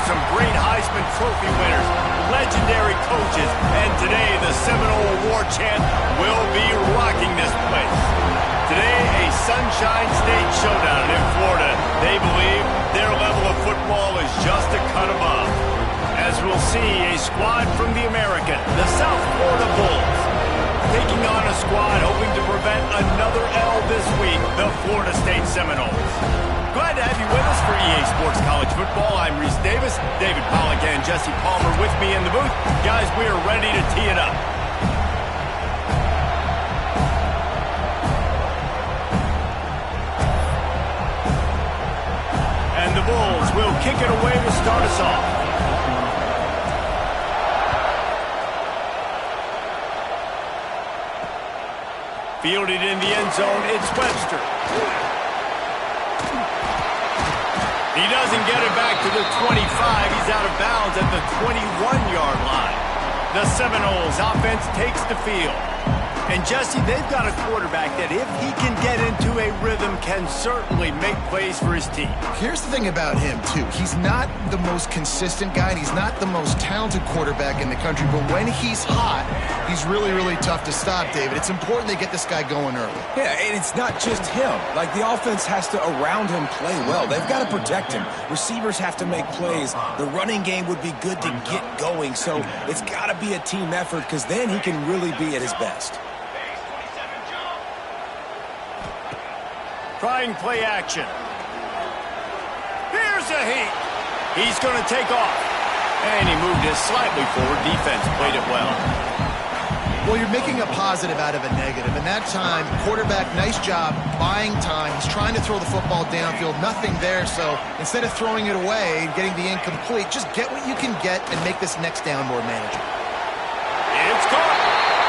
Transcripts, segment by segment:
with some great Heisman Trophy winners, legendary coaches, and today the Seminole War Chant will be rocking this place. Today, a Sunshine State showdown in Florida. They believe their level of football is just a cut above. As we'll see, a squad from the American, the South Florida Bulls, taking on a squad hoping to prevent another L this week, the Florida State Seminoles. Glad to have you with us for EA Sports College Football. I'm Reese Davis, David Pollack and Jesse Palmer with me in the booth. Guys, we are ready to tee it up. And the Bulls will kick it away to start us off. Fielded in the end zone, it's Webster. He doesn't get it back to the 25. He's out of bounds at the 21-yard line. The Seminoles offense takes the field. And Jesse, they've got a quarterback that if he can get into a rhythm can certainly make plays for his team. Here's the thing about him, too. He's not the most consistent guy, and he's not the most talented quarterback in the country, but when he's hot, he's really, really tough to stop, David. It's important they get this guy going early. Yeah, and it's not just him. Like, the offense has to, around him, play well. They've got to protect him. Receivers have to make plays. The running game would be good to get going, so it's got to be a team effort because then he can really be at his best. Trying play action. Here's a heat. He's going to take off. And he moved it slightly forward. Defense played it well. Well, you're making a positive out of a negative. And that time, quarterback, nice job, buying time. He's trying to throw the football downfield. Nothing there. So instead of throwing it away and getting the incomplete, just get what you can get and make this next down more manageable. It's caught.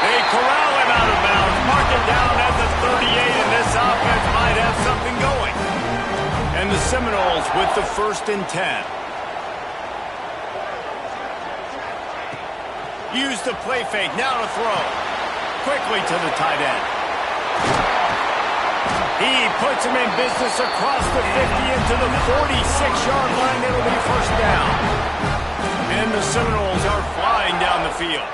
They corral him out of bounds. Mark it down at the 38, and this offense might have something going. And the Seminoles with the 1st and 10. Use the play fake. Now to throw. Quickly to the tight end. He puts him in business across the 50 into the 46-yard line. It'll be 1st down. And the Seminoles are flying down the field.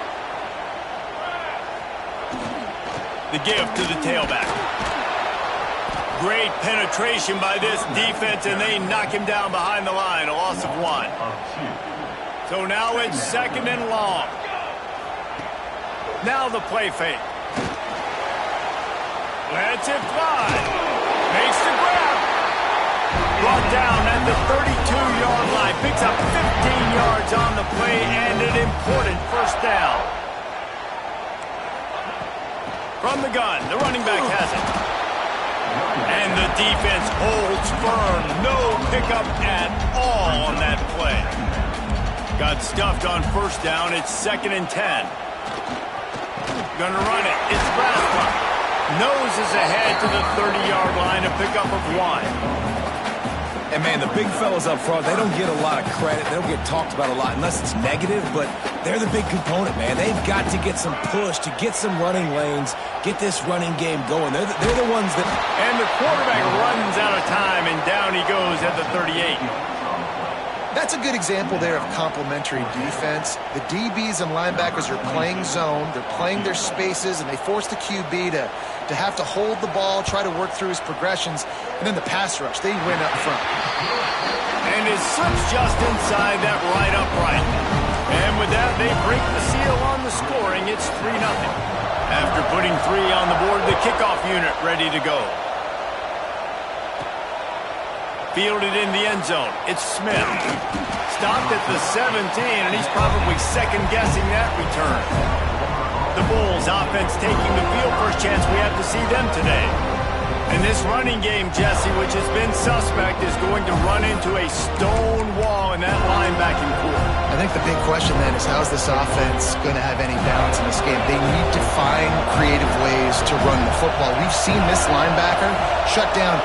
The give to the tailback. Great penetration by this defense, and they knock him down behind the line. A loss of 1. So now it's 2nd and long. Now the play fake. Lets it fly. Makes the grab. Brought down at the 32-yard line. Picks up 15 yards on the play and an important 1st down. From the gun, the running back has it. And the defense holds firm. No pickup at all on that play. Got stuffed on 1st down. It's 2nd and 10. Gonna run it. It's Raspa. Noses ahead to the 30-yard line. A pickup of 1. And, man, the big fellas up front, they don't get a lot of credit. They don't get talked about a lot unless it's negative, but they're the big component, man. They've got to get some push, to get some running lanes, get this running game going. They're the ones that... And the quarterback runs out of time, and down he goes at the 38. That's a good example there of complementary defense. The DBs and linebackers are playing zone. They're playing their spaces, and they force the QB to have to hold the ball, try to work through his progressions, and then the pass rush, they win up front. And it slips just inside that right upright. And with that, they break the seal on the scoring. It's 3-0. After putting 3 on the board, the kickoff unit ready to go. Fielded in the end zone. It's Smith. Stopped at the 17, and he's probably second-guessing that return. The Bulls offense taking the field. First chance we have to see them today. And this running game, Jesse, which has been suspect, is going to run into a stone wall in that linebacking core. I think the big question then is how's this offense going to have any balance in this game? They need to find creative ways to run the football. We've seen this linebacker shut down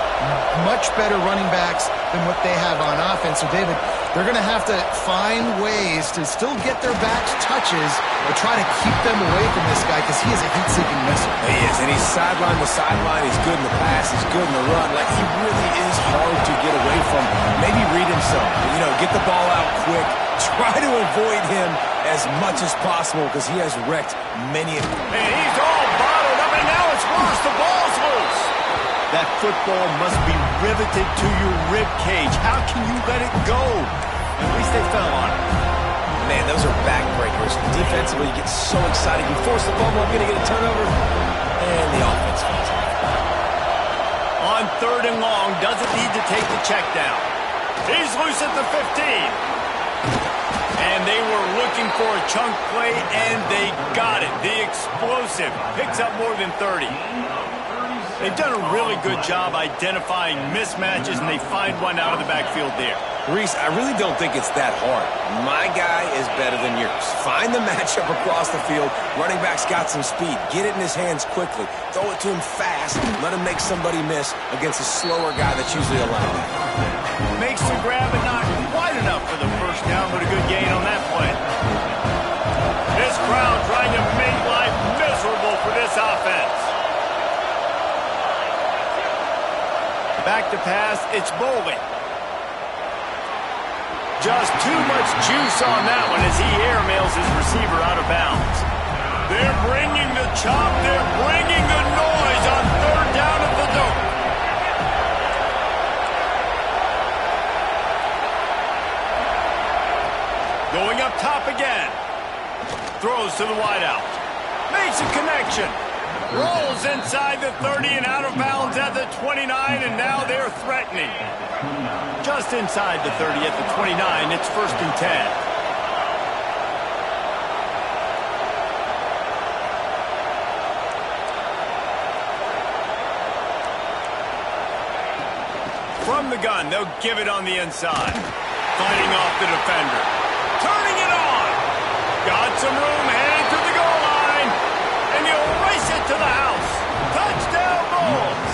much better running backs than what they have on offense. So, David, they're going to have to find ways to still get their backs touches, but try to keep them away from this guy because he is a heat-seeking missile. He is, and he's sideline to sideline. He's good in the pass. He's good in the run. Like, he really is hard to get away from. Maybe read him some. You know, get the ball out quick. Try to avoid him as much as possible because he has wrecked many of them. And he's all bottled up, and now it's worse. The ball's loose. That football must be riveted to your rib cage. How can you let it go? At least they fell on it. Man, those are backbreakers. Defensively, you get so excited. You force the fumble, I'm going to get a turnover, and the offense falls off. On 3rd and long, doesn't need to take the check down. He's loose at the 15. And they were looking for a chunk play, and they got it. The explosive picks up more than 30. They've done a really good job identifying mismatches, and they find one out of the backfield there. Reese, I really don't think it's that hard. My guy is better than yours. Find the matchup across the field. Running back's got some speed. Get it in his hands quickly. Throw it to him fast. Let him make somebody miss against a slower guy that's usually a linebacker. Makes the grab, but not quite enough for the first down, but a good gain on that play. This crowd trying to make life miserable for this offense. Back to pass, it's Bowling. Just too much juice on that one as he airmails his receiver out of bounds. They're bringing the chop, they're bringing the noise on 3rd down at the Nuke. Going up top again. Throws to the wideout. Makes a connection. Rolls inside the 30 and out of bounds at the 29, and now they're threatening. Just inside the 30 at the 29, it's 1st and 10. From the gun, they'll give it on the inside. Fighting off the defender. Turning it on. Got some room, headed to the goal line. And he'll race it to the house. Touchdown, Bulls.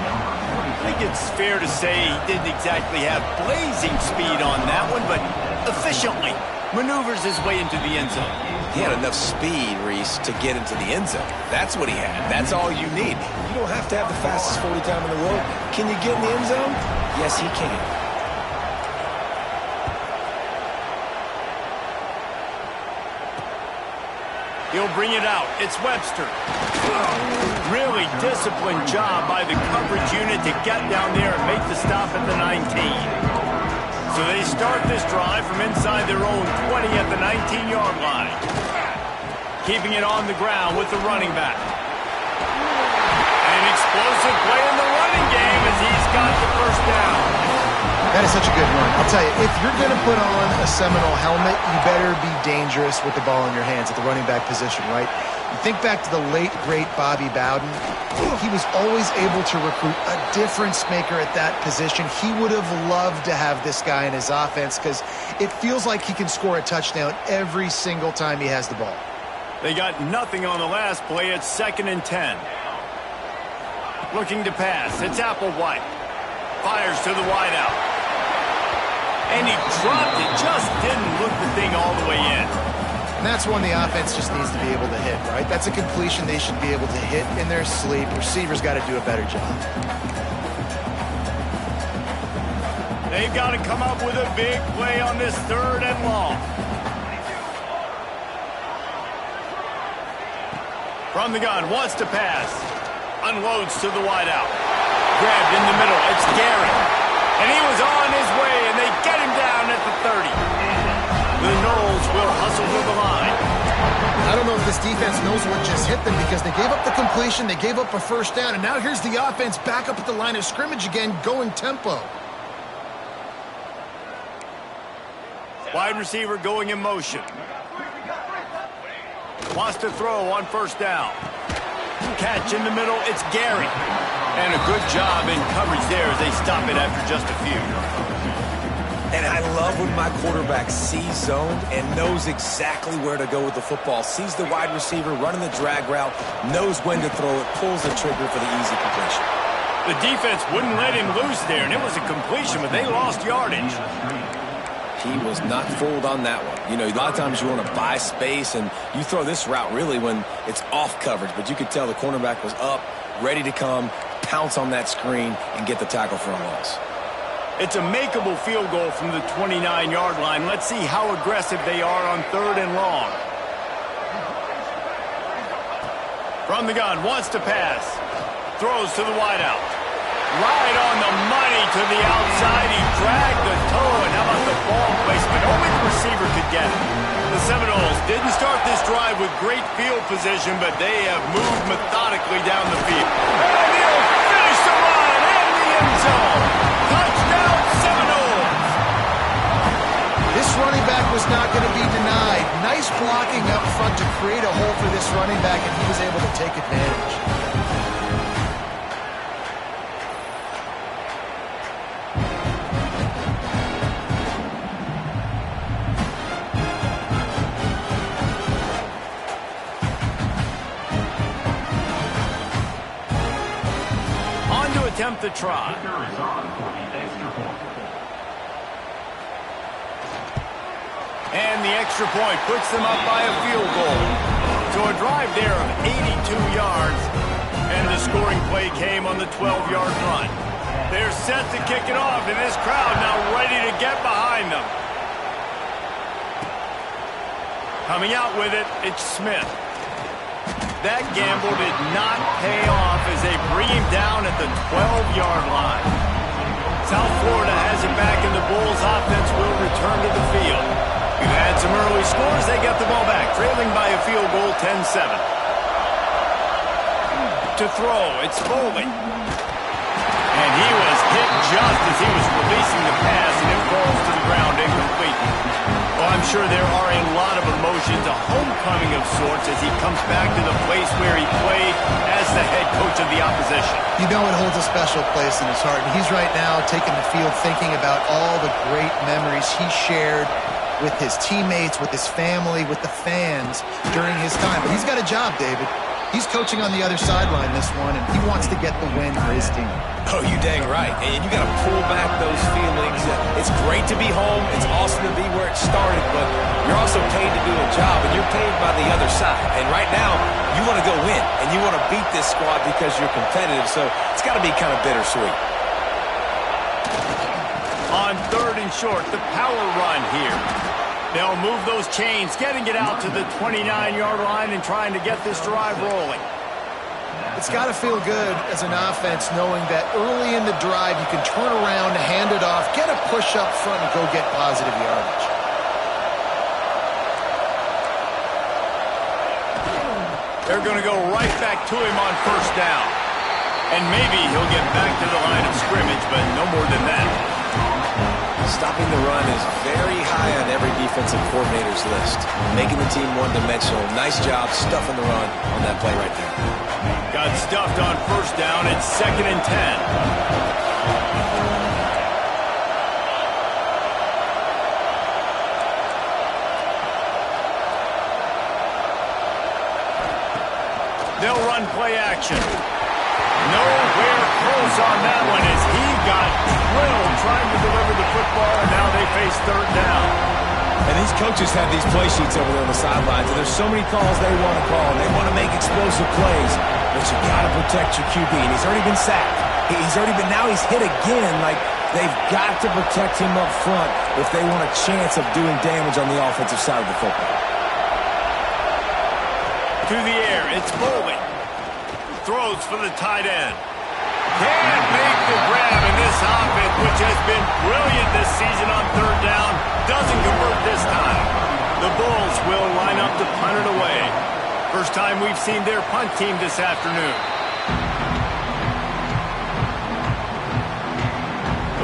I think it's fair to say he didn't exactly have blazing speed on that one, but efficiently maneuvers his way into the end zone. He had enough speed, Reese, to get into the end zone. That's what he had. That's all you need. You don't have to have the fastest 40 time in the world. Can you get in the end zone? Yes, he can. He'll bring it out. It's Webster. Really disciplined job by the coverage unit to get down there and make the stop at the 19. So they start this drive from inside their own 20 at the 19-yard line. Keeping it on the ground with the running back. An explosive play in the running game as he's got the first down. That is such a good run. I'll tell you, if you're going to put on a Seminole helmet, you better be dangerous with the ball in your hands at the running back position, right? You think back to the late, great Bobby Bowden. He was always able to recruit a difference maker at that position. He would have loved to have this guy in his offense because it feels like he can score a touchdown every single time he has the ball. They got nothing on the last play. It's 2nd and 10. Looking to pass. It's Applewhite. Fires to the wideout. And he dropped it. Just didn't look the thing all the way in. And that's one the offense just needs to be able to hit, right? That's a completion they should be able to hit in their sleep. Receivers got to do a better job. They've got to come up with a big play on this 3rd and long. From the gun, wants to pass. Unloads to the wideout. Grabbed in the middle. It's Garrett. And he was on his way, and they get him down at the 30. The Noles will hustle to the line. I don't know if this defense knows what just hit them because they gave up the completion, they gave up a first down, and now here's the offense back up at the line of scrimmage again, going tempo. Wide receiver going in motion. Wants to throw on 1st down. Catch in the middle, it's Gary. And a good job in coverage there as they stop it after just a few. And I love when my quarterback sees zoned and knows exactly where to go with the football. Sees the wide receiver running the drag route, knows when to throw it, pulls the trigger for the easy completion. The defense wouldn't let him loose there, and it was a completion, but they lost yardage. He was not fooled on that one. You know, a lot of times you want to buy space, and you throw this route really when it's off coverage, but you could tell the cornerback was up, ready to come, pounce on that screen, and get the tackle for a loss. It's a makeable field goal from the 29-yard line. Let's see how aggressive they are on 3rd and long. From the gun, wants to pass. Throws to the wideout. Right on the money to the outside. He dragged the toe, and how about the ball placement? Only the receiver could get it. The Seminoles didn't start this drive with great field position, but they have moved methodically down the field. And he'll finish the run in the end zone. Touchdown, Seminoles! This running back was not going to be denied. Nice blocking up front to create a hole for this running back, and he was able to take advantage. Attempt the try. And the extra point puts them up by a field goal. So a drive there of 82 yards, and the scoring play came on the 12-yard run. They're set to kick it off, and this crowd now ready to get behind them. Coming out with it, it's Smith. That gamble did not pay off as they bring him down at the 12-yard line. South Florida has it back, and the Bulls offense will return to the field. We've had some early scores. They get the ball back, trailing by a field goal, 10-7. To throw, it's Foley. And he was hit just as he was releasing the pass, and it falls to the ground incomplete. Well, I'm sure there are a lot of emotions, a homecoming of sorts, as he comes back to the place where he played as the head coach of the opposition. You know it holds a special place in his heart, and he's right now taking the field thinking about all the great memories he shared with his teammates, with his family, with the fans during his time. But he's got a job, David. He's coaching on the other sideline this one, and he wants to get the win for his team. Oh, you dang right. And you got to pull back those feelings. It's great to be home. It's awesome to be where it started, but you're also paid to do a job, and you're paid by the other side. And right now, you want to go win, and you want to beat this squad because you're competitive, so it's got to be kind of bittersweet. On 3rd and short, the power run here. They'll move those chains, getting it out to the 29-yard line and trying to get this drive rolling. It's got to feel good as an offense knowing that early in the drive you can turn around, hand it off, get a push up front, and go get positive yardage. They're going to go right back to him on 1st down. And maybe he'll get back to the line of scrimmage, but no more than that. Stopping the run is very high on every defensive coordinator's list. Making the team one-dimensional. Nice job stuffing the run on that play right there. Got stuffed on 1st down. It's 2nd and 10. They'll run play action. Nowhere close on that one as he got drilled trying to deliver the football, and now they face 3rd down. And these coaches have these play sheets over there on the sidelines, and there's so many calls they want to call, and they want to make explosive plays, but you got to protect your QB, and he's already been sacked. Now he's hit again. Like, they've got to protect him up front if they want a chance of doing damage on the offensive side of the football. To the air, it's Foley. Throws for the tight end. Can't make the grab, and this offense, which has been brilliant this season on 3rd down, doesn't convert this time. The Bulls will line up to punt it away. First time we've seen their punt team this afternoon.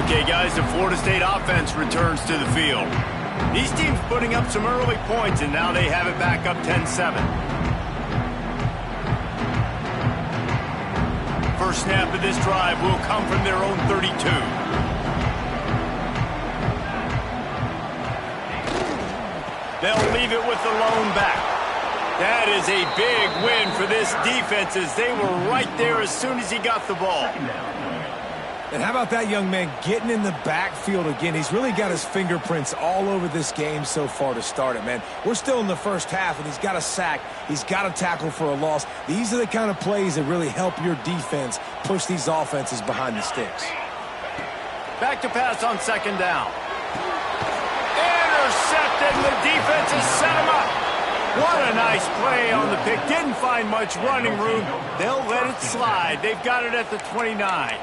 Okay, guys, the Florida State offense returns to the field. These teams putting up some early points, and now they have it back up 10-7. First snap of this drive will come from their own 32. They'll leave it with the lone back. That is a big win for this defense as they were right there as soon as he got the ball. And how about that young man getting in the backfield again? He's really got his fingerprints all over this game so far to start it, man. We're still in the first half, and he's got a sack. He's got a tackle for a loss. These are the kind of plays that really help your defense push these offenses behind the sticks. Back to pass on second down. Intercepted, and the defense has set him up. What a nice play on the pick. Didn't find much running room. They'll let it slide. They've got it at the 29.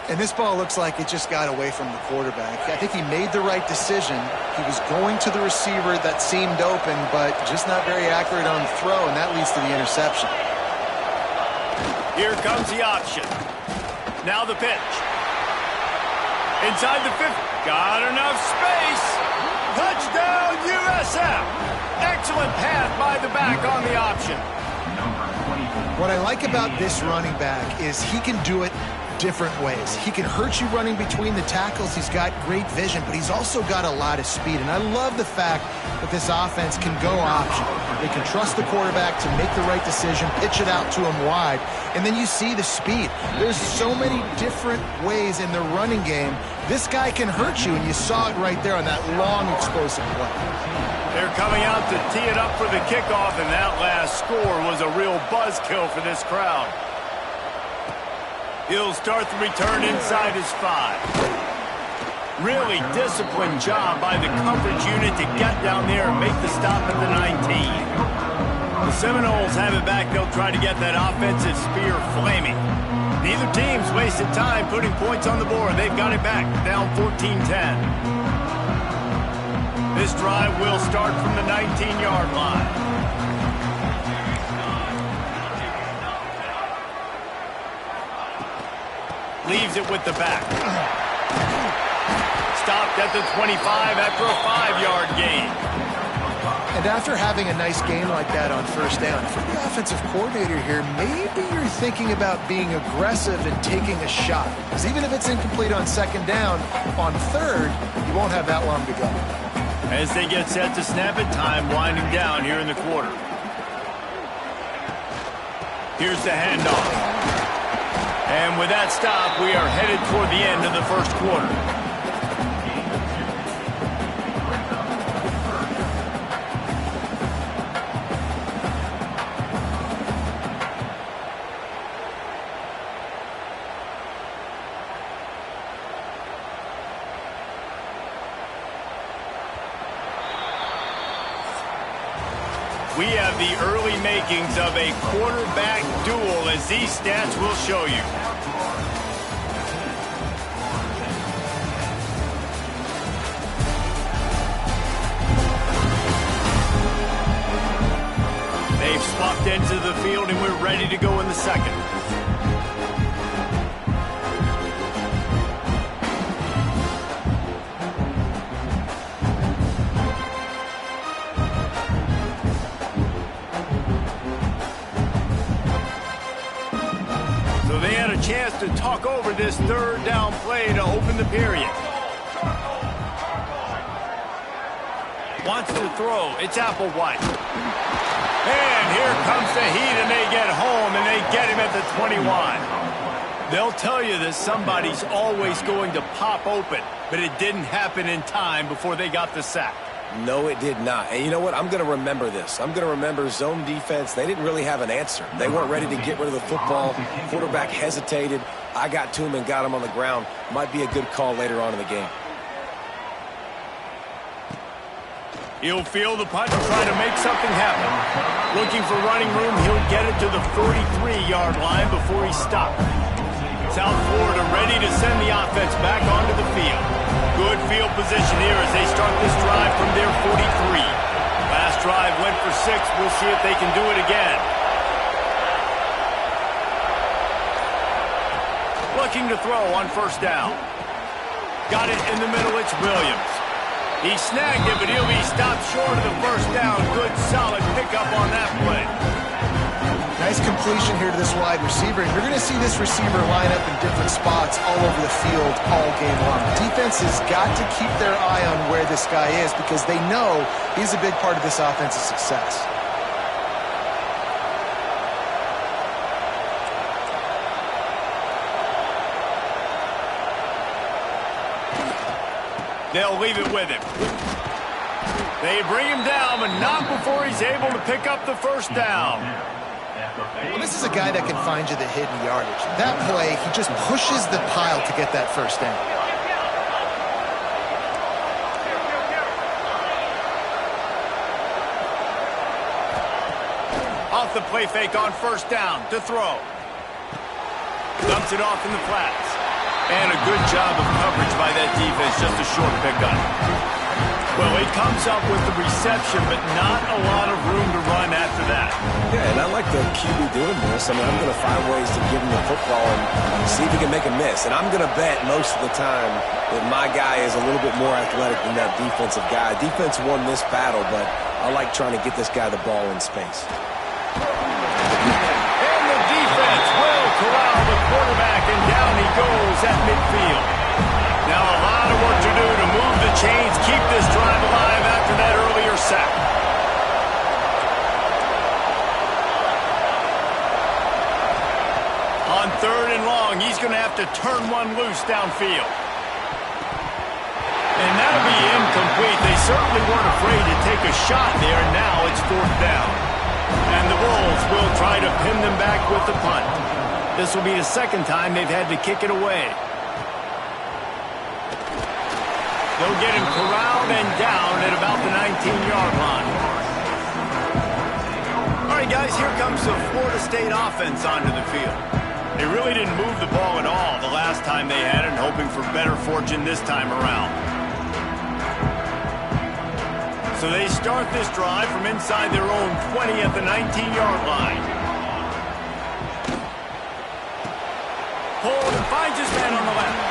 And this ball looks like it just got away from the quarterback. I think he made the right decision. He was going to the receiver that seemed open, but just not very accurate on the throw, and that leads to the interception. Here comes the option. Now the pitch. Inside the 50. Got enough space. Touchdown, USF. Excellent pass by the back on the option. What I like about this running back is he can do it different ways. He can hurt you running between the tackles. He's got great vision, but he's also got a lot of speed. And I love the fact that this offense can go option. They can trust the quarterback to make the right decision, pitch it out to him wide, and then you see the speed. There's so many different ways in the running game. This guy can hurt you, and you saw it right there on that long, explosive play. They're coming out to tee it up for the kickoff, and that last score was a real buzzkill for this crowd. He'll start the return inside his 5. Really disciplined job by the coverage unit to get down there and make the stop at the 19. The Seminoles have it back. They'll try to get that offensive spear flaming. Neither team's wasted time putting points on the board. They've got it back, down 14-10. This drive will start from the 19-yard line. Leaves it with the back. Stopped at the 25 after a 5-yard gain. And after having a nice game like that on first down, for the offensive coordinator here, maybe you're thinking about being aggressive and taking a shot. Because even if it's incomplete on second down, on third, you won't have that long to go. As they get set to snap it, time winding down here in the quarter. Here's the handoff. And with that stop, we are headed toward the end of the first quarter. We have the early makings of a quarterback duel, as these stats will show you. They've swapped into the field, and we're ready to go in the second. Chance to talk over this third down play to open the period. Wants to throw. It's Applewhite. And here comes the heat, and they get home, and they get him at the 21. They'll tell you that somebody's always going to pop open, but it didn't happen in time before they got the sack. No, it did not. And you know what? I'm going to remember this. I'm going to remember zone defense. They didn't really have an answer. They weren't ready to get rid of the football. Quarterback hesitated. I got to him and got him on the ground. Might be a good call later on in the game. He'll feel the punch and try to make something happen. Looking for running room, he'll get it to the 43-yard line before he stopped. South Florida ready to send the offense back onto the field. Good field position here as they start this drive from their 43. Last drive went for 6. We'll see if they can do it again. Looking to throw on first down. Got it in the middle. It's Williams. He snagged it, but he'll be stopped short of the first down. Good, solid pickup on that play. Nice completion here to this wide receiver. And you're going to see this receiver line up in different spots all over the field all game long. Defense has got to keep their eye on where this guy is because they know he's a big part of this offense's success. They'll leave it with him. They bring him down, but not before he's able to pick up the first down. Well, this is a guy that can find you the hidden yardage. That play, he just pushes the pile to get that first down. Off the play fake on first down to throw. Dumps it off in the flats. And a good job of coverage by that defense, just a short pickup. Well, he comes up with the reception, but not a lot of room to run after that. Yeah, and I like the QB doing this. I mean, I'm going to find ways to give him the football and see if he can make a miss. And I'm going to bet most of the time that my guy is a little bit more athletic than that defensive guy. Defense won this battle, but I like trying to get this guy the ball in space. And the defense will corral the quarterback, and down he goes at midfield. Now a lot of work to do to move the chains, keep this drive alive after that earlier sack. On 3rd and long, he's going to have to turn one loose downfield. And that'll be incomplete. They certainly weren't afraid to take a shot there, and now it's 4th down. And the Bulls will try to pin them back with the punt. This will be the second time they've had to kick it away. They'll get him corralled and down at about the 19-yard line. All right, guys, here comes the Florida State offense onto the field. They really didn't move the ball at all the last time they had it, hoping for better fortune this time around. So they start this drive from inside their own 20 at the 19-yard line. Hold and finds his man on the left.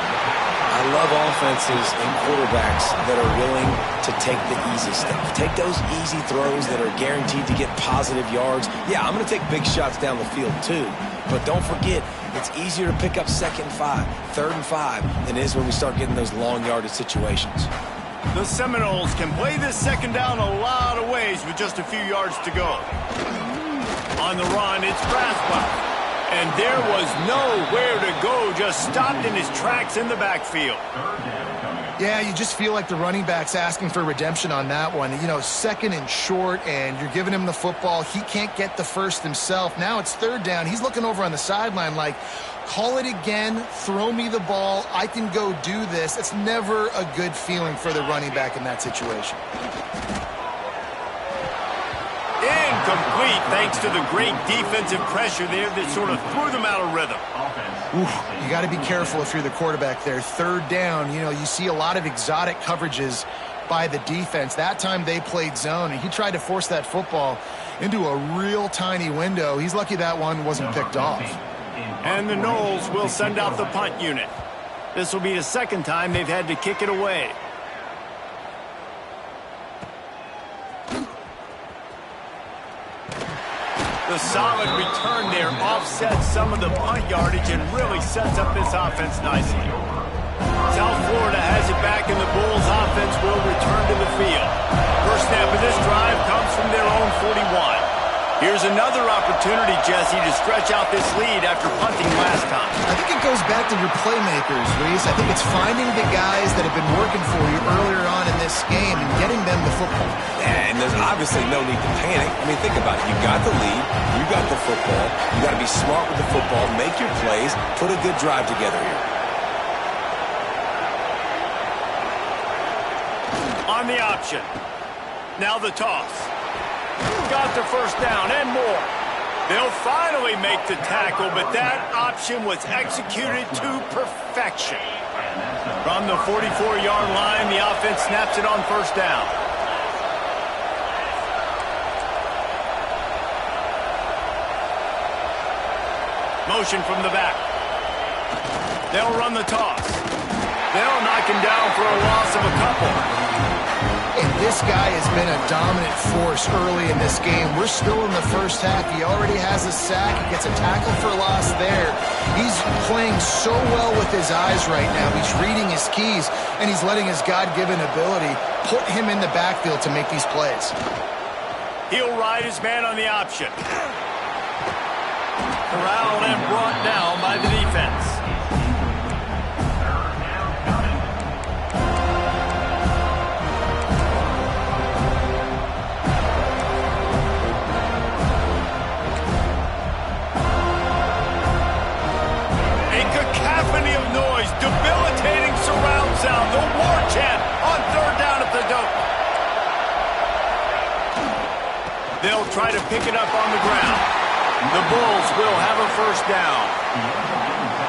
I love offenses and quarterbacks that are willing to take the easy stuff. Take those easy throws that are guaranteed to get positive yards. Yeah, I'm going to take big shots down the field too. But don't forget, it's easier to pick up 2nd and 5, 3rd and 5 than it is when we start getting those long yardage situations. The Seminoles can play this second down a lot of ways with just a few yards to go. On the run, it's Braswell. And there was nowhere to go, just stopped in his tracks in the backfield. Yeah, you just feel like the running back's asking for redemption on that one. You know, 2nd and short, and you're giving him the football. He can't get the first himself. Now it's 3rd down. He's looking over on the sideline like, call it again, throw me the ball, I can go do this. It's never a good feeling for the running back in that situation. Incomplete, thanks to the great defensive pressure there that sort of threw them out of rhythm. Oof, you got to be careful if you're the quarterback there. 3rd down, you know, you see a lot of exotic coverages by the defense. That time they played zone, and he tried to force that football into a real tiny window. He's lucky that one wasn't picked off. And the Noles will send out the punt unit. This will be the second time they've had to kick it away. The solid return there offsets some of the punt yardage and really sets up this offense nicely. South Florida has it back, and the Bulls offense will return to the field. First snap of this drive comes from their own 41. Here's another opportunity, Jesse, to stretch out this lead after punting last time. I think it goes back to your playmakers, Reese. I think it's finding the guys that have been working for you earlier on in this game and getting them the football. Yeah, and there's obviously no need to panic. I mean, think about it. You got the lead. You got the football. You got to be smart with the football, make your plays, put a good drive together here. On the option. Now the toss. Got the first down and more. They'll finally make the tackle, but that option was executed to perfection. From the 44-yard line, the offense snaps it on first down. Motion from the back. They'll run the toss. They'll knock him down for a loss of a couple. And this guy has been a dominant force early in this game. We're still in the first half. He already has a sack. He gets a tackle for loss there. He's playing so well with his eyes right now. He's reading his keys, and he's letting his God-given ability put him in the backfield to make these plays. He'll ride his man on the option. Corralled and brought down by the defense. They'll try to pick it up on the ground. The Bulls will have a first down.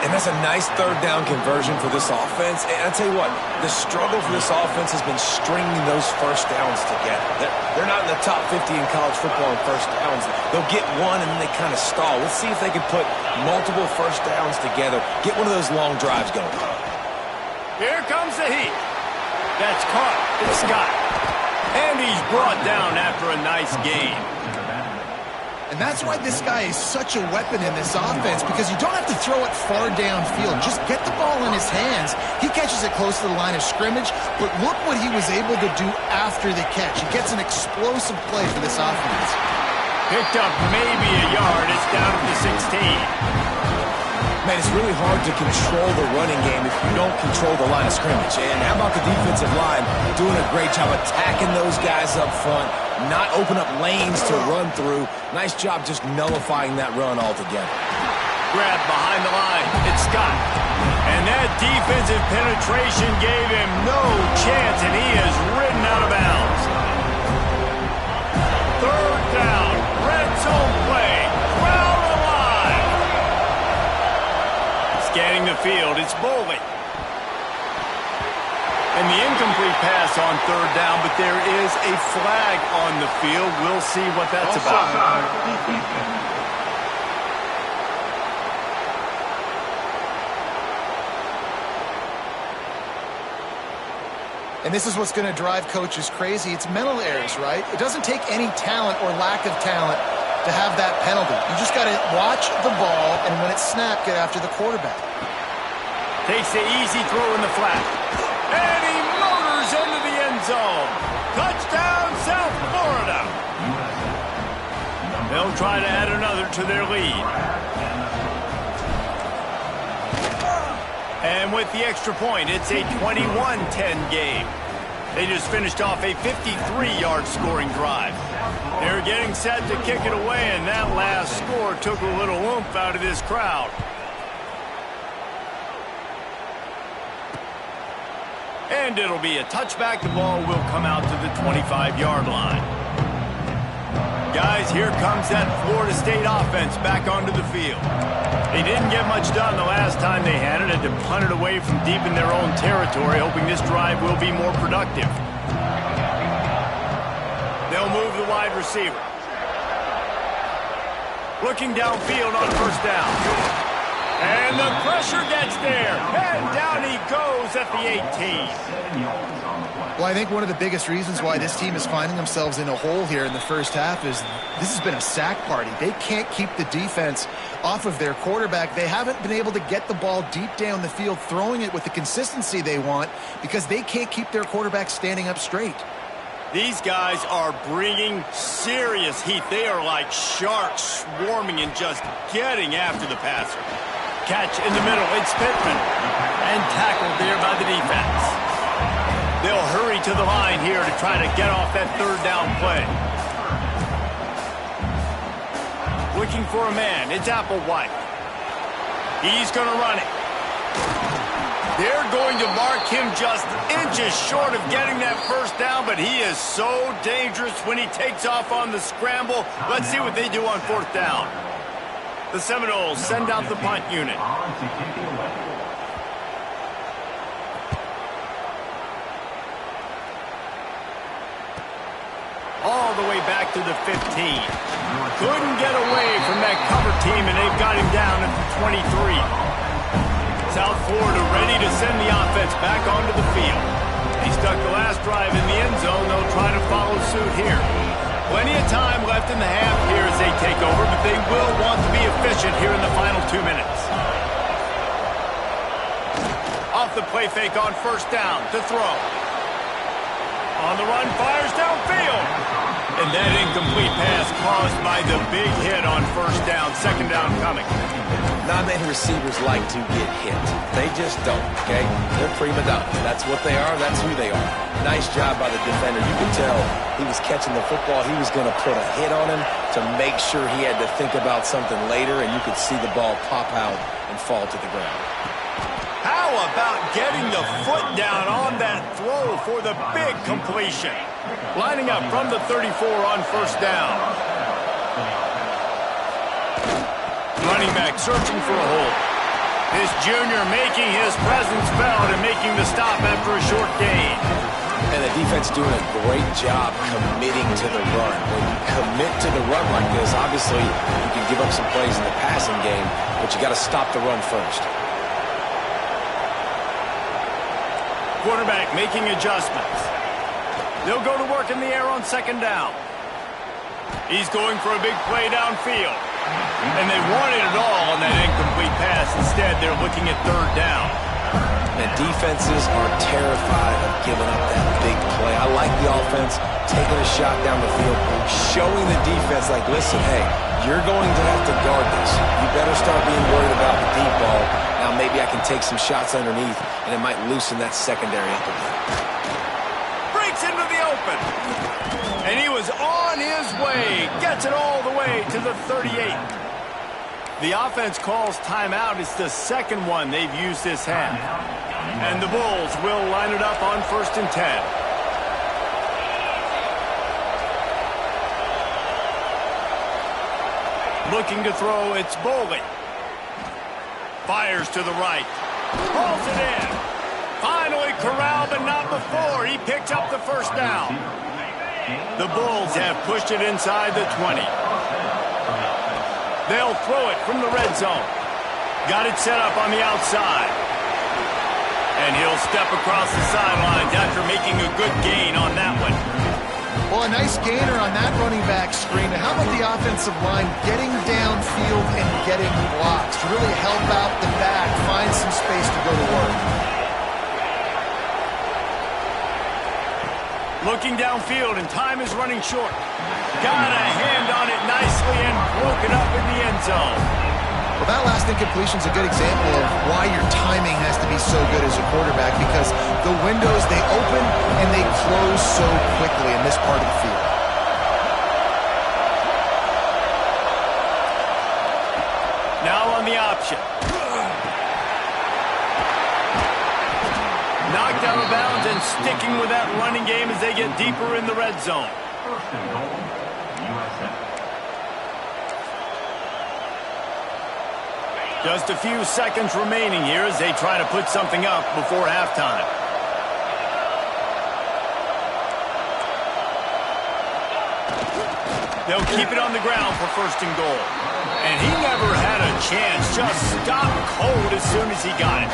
And that's a nice third down conversion for this offense. And I'll tell you what, the struggle for this offense has been stringing those first downs together. They're not in the top 50 in college football in first downs. They'll get one and then they kind of stall. Let's see if they can put multiple first downs together, get one of those long drives going. Here comes the heat. That's caught. It's Scott. And he's brought down after a nice gain. And that's why this guy is such a weapon in this offense, because you don't have to throw it far downfield. Just get the ball in his hands. He catches it close to the line of scrimmage, but look what he was able to do after the catch. He gets an explosive play for this offense. Picked up maybe a yard. It's down at the 16. Man, it's really hard to control the running game if you don't control the line of scrimmage. And how about the defensive line doing a great job attacking those guys up front, not open up lanes to run through. Nice job just nullifying that run altogether. Grab behind the line. It's Scott. And that defensive penetration gave him no chance, and he is ridden out of bounds. Third down. Red zone play. Crowd alive. Scanning the field. It's Boley. And the incomplete pass on third down, but there is a flag on the field. We'll see what that's about. And this is what's going to drive coaches crazy. It's mental errors, right? It doesn't take any talent or lack of talent to have that penalty. You just got to watch the ball, and when it's snapped, get after the quarterback. Takes the easy throw in the flat. And he motors into the end zone. Touchdown, South Florida. They'll try to add another to their lead. And with the extra point, it's a 21-10 game. They just finished off a 53-yard scoring drive. They're getting set to kick it away, and that last score took a little oomph out of this crowd. And it'll be a touchback. The ball will come out to the 25-yard line. Guys, here comes that Florida State offense back onto the field. They didn't get much done the last time they had it, and to punt it away from deep in their own territory, hoping this drive will be more productive. They'll move the wide receiver. Looking downfield on first down. And the pressure gets there. And down he goes at the 18. Well, I think one of the biggest reasons why this team is finding themselves in a hole here in the first half is this has been a sack party. They can't keep the defense off of their quarterback. They haven't been able to get the ball deep down the field, throwing it with the consistency they want, because they can't keep their quarterback standing up straight. These guys are bringing serious heat. They are like sharks swarming and just getting after the passer. Catch in the middle. It's Pittman. And tackled there by the defense. They'll hurry to the line here to try to get off that third down play. Looking for a man. It's Applewhite. He's going to run it. They're going to mark him just inches short of getting that first down, but he is so dangerous when he takes off on the scramble. Let's see what they do on fourth down. The Seminoles send out the punt unit. All the way back to the 15. Couldn't get away from that cover team, and they've got him down at the 23. South Florida ready to send the offense back onto the field. He stuck the last drive in the end zone. They'll try to follow suit here. Plenty of time left in the half here as they take over, but they will want to be efficient here in the final 2 minutes. Off the play fake on first down to throw. On the run, fires downfield. And that incomplete pass caused by the big hit on first down, second down coming. Not many receivers like to get hit. They just don't, okay? They're prima donnas. That's what they are. That's who they are. Nice job by the defender. You could tell he was catching the football. He was going to put a hit on him to make sure he had to think about something later, and you could see the ball pop out and fall to the ground. How about getting the foot down on that throw for the big completion? Lining up from the 34 on first down. Running back searching for a hole. This junior making his presence felt and making the stop after a short gain. And the defense doing a great job committing to the run. When you commit to the run like this, obviously you can give up some plays in the passing game, but you got to stop the run first. Quarterback making adjustments. They'll go to work in the air on second down. He's going for a big play downfield. And they wanted it all on that incomplete pass. Instead, they're looking at third down. And defenses are terrified of giving up that big play. I like the offense taking a shot down the field, showing the defense like, listen, hey, you're going to have to guard this. You better start being worried about the deep ball. Now maybe I can take some shots underneath, and it might loosen that secondary up a bit. Breaks into the open. And he was on his way. Gets it all the way to the 38. The offense calls timeout. It's the second one they've used this half. And the Bulls will line it up on 1st and 10. Looking to throw, it's Boley. Fires to the right. Hauls it in. Finally corralled, but not before. He picked up the first down. The Bulls have pushed it inside the 20. They'll throw it from the red zone. Got it set up on the outside. And he'll step across the sidelines after making a good gain on that one. Well, a nice gainer on that running back screen. How about the offensive line getting downfield and getting blocks to really help out the back, find some space to go to work? Looking downfield, and time is running short. Got a hand on it nicely and broke it up in the end zone. Well, that last incompletion is a good example of why your timing has to be so good as a quarterback, because the windows, they open and they close so quickly in this part of the field. Now on the option. Knocked out of bounds and sticking with that running game as they get deeper in the red zone. Just a few seconds remaining here as they try to put something up before halftime. They'll keep it on the ground for 1st and goal. And he never had a chance. Just stopped cold as soon as he got it.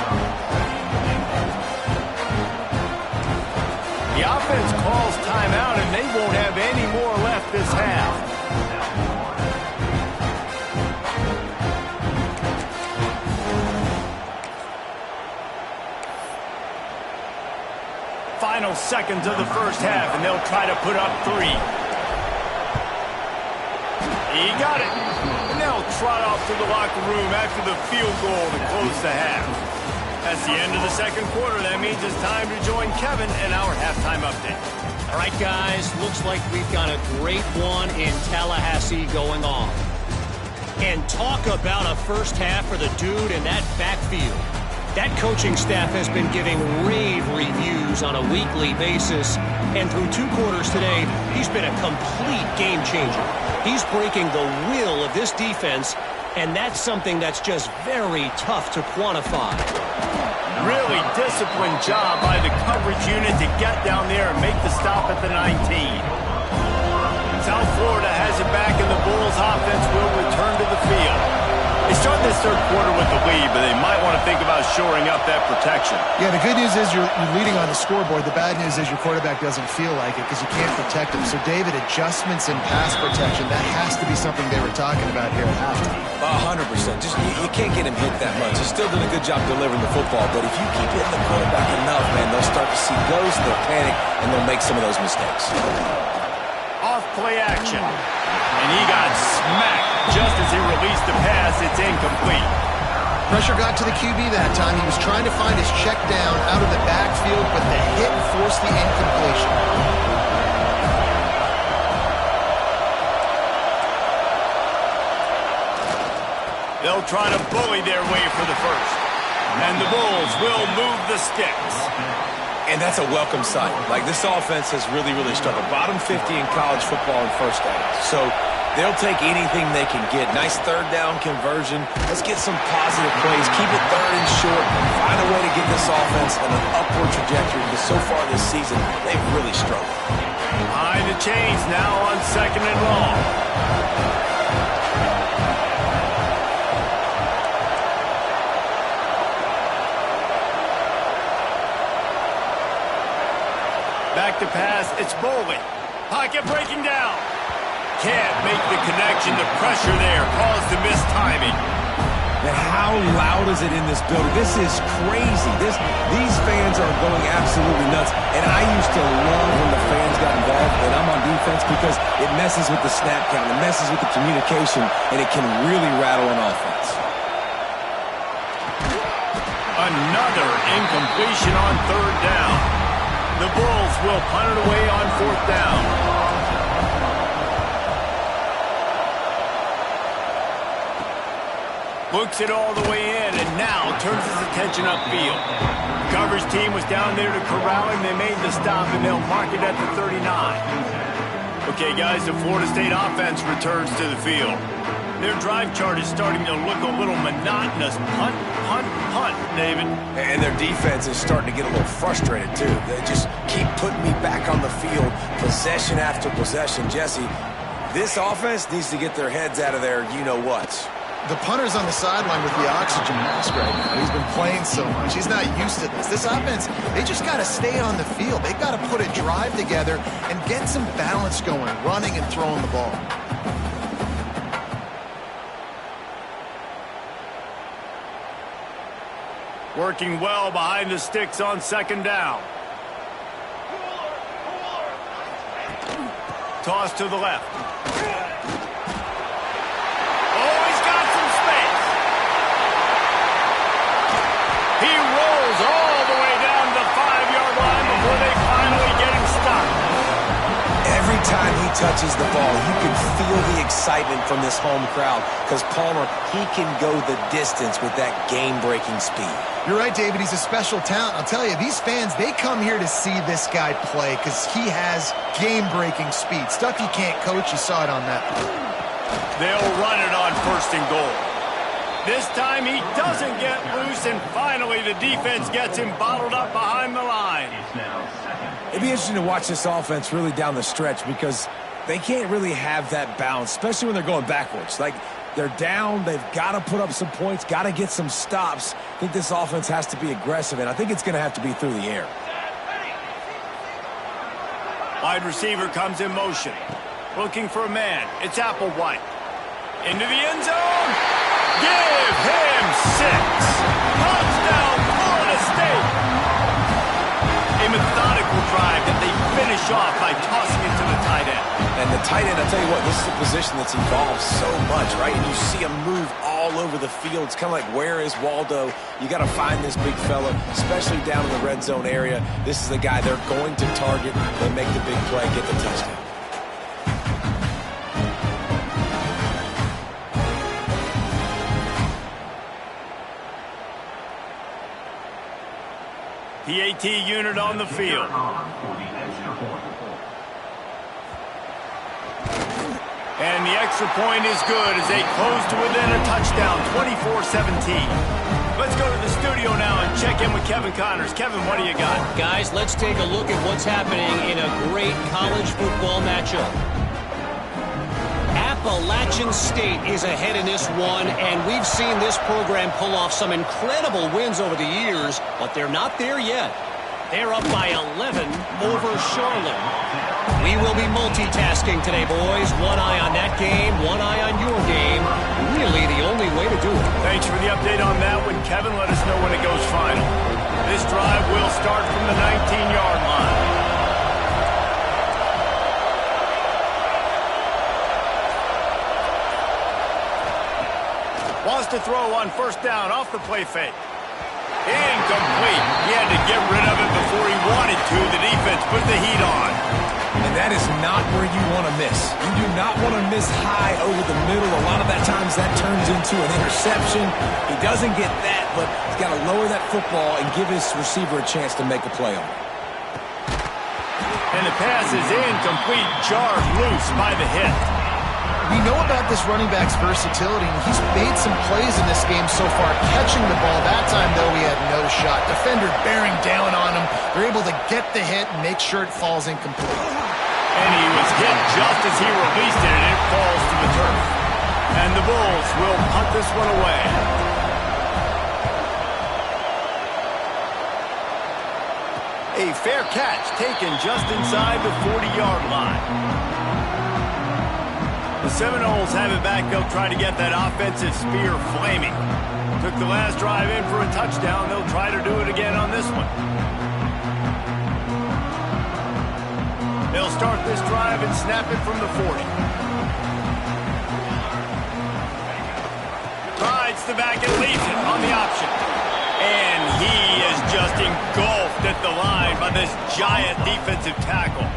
The offense calls timeout, and they won't have any more left this half. Final seconds of the first half, and they'll try to put up 3. He got it. And they'll trot off to the locker room after the field goal to close the half. That's the end of the second quarter. That means it's time to join Kevin in our halftime update. All right, guys, looks like we've got a great one in Tallahassee going on. And talk about a first half for the dude in that backfield. That coaching staff has been giving rave reviews on a weekly basis. And through 2 quarters today, he's been a complete game changer. He's breaking the will of this defense, and that's something that's just very tough to quantify. Really disciplined job by the coverage unit to get down there and make the stop at the 19. South Florida has it back, and the Bulls offense will return to the field. They start this third quarter with the lead, but they might want to think about shoring up that protection. Yeah, the good news is you're leading on the scoreboard. The bad news is your quarterback doesn't feel like it because you can't protect him. So, David, adjustments in pass protection, that has to be something they were talking about here at halftime. 100%. Just you can't get him hit that much. He's still doing a good job delivering the football, but if you keep hitting the quarterback enough, man, they'll start to see ghosts, they'll panic, and they'll make some of those mistakes. Off play action. And he got smacked just as he released the pass. It's incomplete. Pressure got to the QB that time. He was trying to find his check down out of the backfield, but the hit forced the incompletion. They'll try to bully their way for the first. And the Bulls will move the sticks. And that's a welcome sight. Like, this offense has really, really struggled. Bottom 50 in college football in first downs. So They'll take anything they can get. Nice third down conversion. Let's get some positive plays. Keep it third and short. Find a way to get this offense on an upward trajectory because so far this season, they've really struggled. Behind the chains now on 2nd and long. Back to pass, it's Bowling. Pocket breaking down. Can't make the connection. The pressure there caused the missed timing. And how loud is it in this building? This is crazy. These fans are going absolutely nuts. And I used to love when the fans got involved and I'm on defense because it messes with the snap count, it messes with the communication, and it can really rattle an offense. Another incompletion on 3rd down. The Bulls will punt it away on 4th down. Looks it all the way in and now turns his attention upfield. The coverage team was down there to corral him. They made the stop and they'll mark it at the 39. Okay, guys, the Florida State offense returns to the field. Their drive chart is starting to look a little monotonous. Punt, punt, punt, David. And their defense is starting to get a little frustrated, too. They just keep putting me back on the field, possession after possession. Jesse, this offense needs to get their heads out of their you-know-whats. The punter's on the sideline with the oxygen mask right now. He's been playing so much. He's not used to this. This offense, they just got to stay on the field. They've got to put a drive together and get some balance going, running and throwing the ball. Working well behind the sticks on 2nd down. Toss to the left. Oh, he's got some space. He rolls all the way down the 5-yard line before they finally get him stopped. Every time he touches the ball, you can feel the excitement from this home crowd because Palmer, he can go the distance with that game-breaking speed. You're right, David. He's a special talent. I'll tell you, these fans, they come here to see this guy play because he has game-breaking speed. Stuff you can't coach. You saw it on that play. They'll run it on 1st and goal. This time he doesn't get loose, and finally the defense gets him bottled up behind the line. It'd be interesting to watch this offense really down the stretch because they can't really have that balance, especially when they're going backwards. Like, they're down, they've got to put up some points, got to get some stops. I think this offense has to be aggressive, and I think it's going to have to be through the air. Wide receiver comes in motion. Looking for a man. It's Applewhite. Into the end zone. Give him 6. Touchdown, Florida State. A methodical drive that they finish off by tossing it to the tight end. And the tight end, I'll tell you what, this is a position that's evolved so much, right? And you see him move all over the field. It's kind of like, where is Waldo? You got to find this big fella, especially down in the red zone area. This is the guy they're going to target. They make the big play, get the touchdown. PAT unit on the field. And the extra point is good as they close to within a touchdown, 24-17. Let's go to the studio now and check in with Kevin Connors. Kevin, what do you got? Guys, let's take a look at what's happening in a great college football matchup. Appalachian State is ahead in this one, and we've seen this program pull off some incredible wins over the years, but they're not there yet. They're up by 11 over Charlotte. We will be multitasking today, boys. One eye on that game, one eye on your game. Really the only way to do it. Thanks for the update on that one, Kevin. Let us know when it goes final. This drive will start from the 19-yard line. Wants to throw on 1st down off the play fake. Incomplete. He had to get rid of it before he wanted to. The defense put the heat on. And that is not where you want to miss. You do not want to miss high over the middle. A lot of that times that turns into an interception. He doesn't get that, but he's got to lower that football and give his receiver a chance to make a play on it. And the pass is incomplete. Jarred loose by the hit. We know about this running back's versatility, and he's made some plays in this game so far, catching the ball. That time, though, he had no shot. Defender bearing down on him. They're able to get the hit and make sure it falls incomplete. And he was hit just as he released it, and it falls to the turf. And the Bulls will punt this one away. A fair catch taken just inside the 40-yard line. The Seminoles have it back. They'll try to get that offensive spear flaming. Took the last drive in for a touchdown. They'll try to do it again on this one. They'll start this drive and snap it from the 40. Rides the back and leaves it on the option. And he is just engulfed at the line by this giant defensive tackle.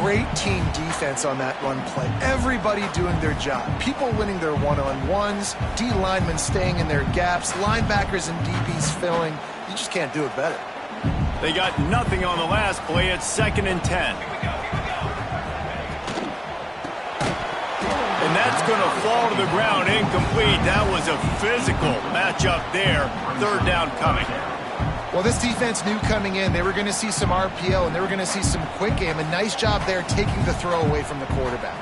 Great team defense on that run play. Everybody doing their job. People winning their one-on-ones, D linemen staying in their gaps, linebackers and DBs filling. You just can't do it better. They got nothing on the last play. It's 2nd and 10. And that's going to fall to the ground incomplete. That was a physical matchup there. 3rd down coming. Well, this defense knew coming in they were going to see some RPO and they were going to see some quick game. A nice job there taking the throw away from the quarterback.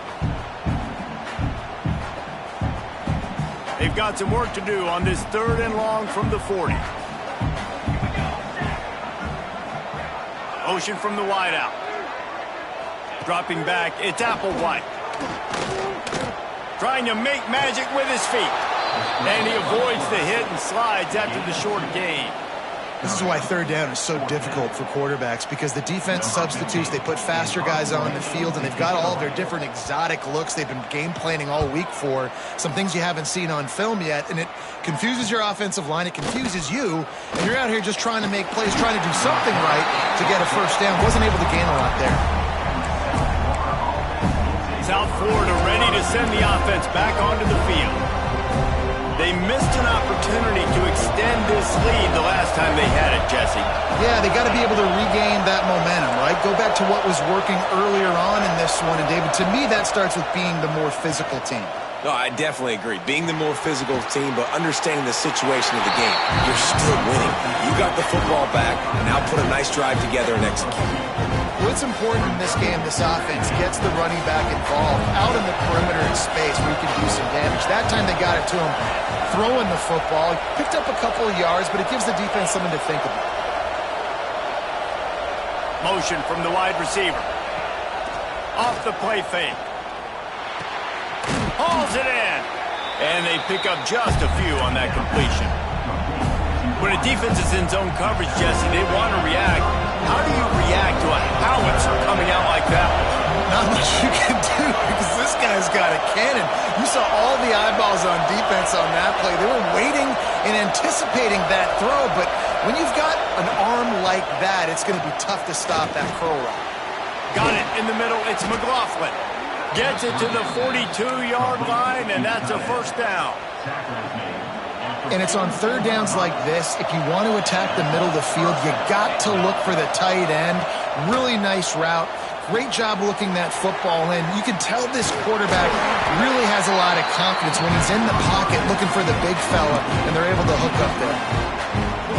They've got some work to do on this 3rd and long from the 40. Motion from the wide out. Dropping back, it's Applewhite. Trying to make magic with his feet. And he avoids the hit and slides after the short gain. This is why 3rd down is so difficult for quarterbacks, because the defense substitutes. They put faster guys on the field, and they've got all their different exotic looks they've been game planning all week for, some things you haven't seen on film yet, and it confuses your offensive line. It confuses you, and you're out here just trying to make plays, trying to do something right to get a 1st down. Wasn't able to gain a lot there. South Florida ready to send the offense back onto the field. They missed an opportunity to extend this lead the last time they had it, Jesse. Yeah, they got to be able to regain that momentum, right? Go back to what was working earlier on in this one. And, David, to me, that starts with being the more physical team. No, I definitely agree. Being the more physical team, but understanding the situation of the game. You're still winning. You got the football back, and now put a nice drive together and execute. What's important in this game, this offense gets the running back involved out in the perimeter in space where he can do some damage. That time they got it to him throwing the football. Picked up a couple of yards, but it gives the defense something to think about. Motion from the wide receiver. Off the play fake. Hauls it in. And they pick up just a few on that completion. When a defense is in zone coverage, Jesse, they want to react. How do you react to a howitzer coming out like that? Not much you can do, because this guy's got a cannon. You saw all the eyeballs on defense on that play. They were waiting and anticipating that throw, but when you've got an arm like that, it's going to be tough to stop that curl route. Got it in the middle. It's McLaughlin. Gets it to the 42-yard line, and that's a 1st down. And it's on 3rd downs like this. If you want to attack the middle of the field, you got to look for the tight end. Really nice route. Great job looking that football in. You can tell this quarterback really has a lot of confidence when he's in the pocket looking for the big fella, and they're able to hook up there.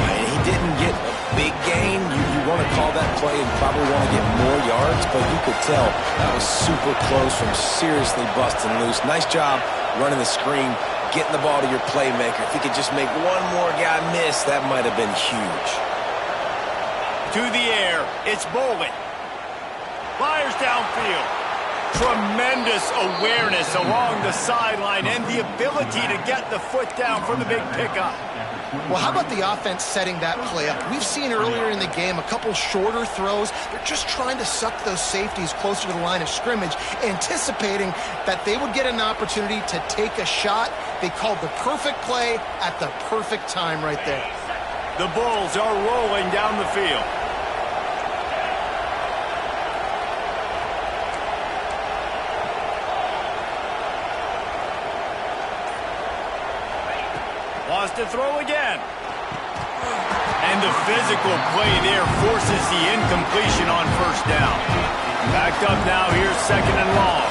Right, he didn't get a big gain. You want to call that play and probably want to get more yards, but you could tell that was super close from seriously busting loose. Nice job running the screen, getting the ball to your playmaker. If he could just make one more guy miss, that might have been huge. To the air, it's Bolden. Fires downfield. Tremendous awareness along the sideline and the ability to get the foot down for the big pickup. Well, how about the offense setting that play up? We've seen earlier in the game a couple shorter throws. They're just trying to suck those safeties closer to the line of scrimmage, anticipating that they would get an opportunity to take a shot. They called the perfect play at the perfect time right there. The Bulls are rolling down the field. Wants to throw again. And the physical play there forces the incompletion on 1st down. Backed up now, here's 2nd and long.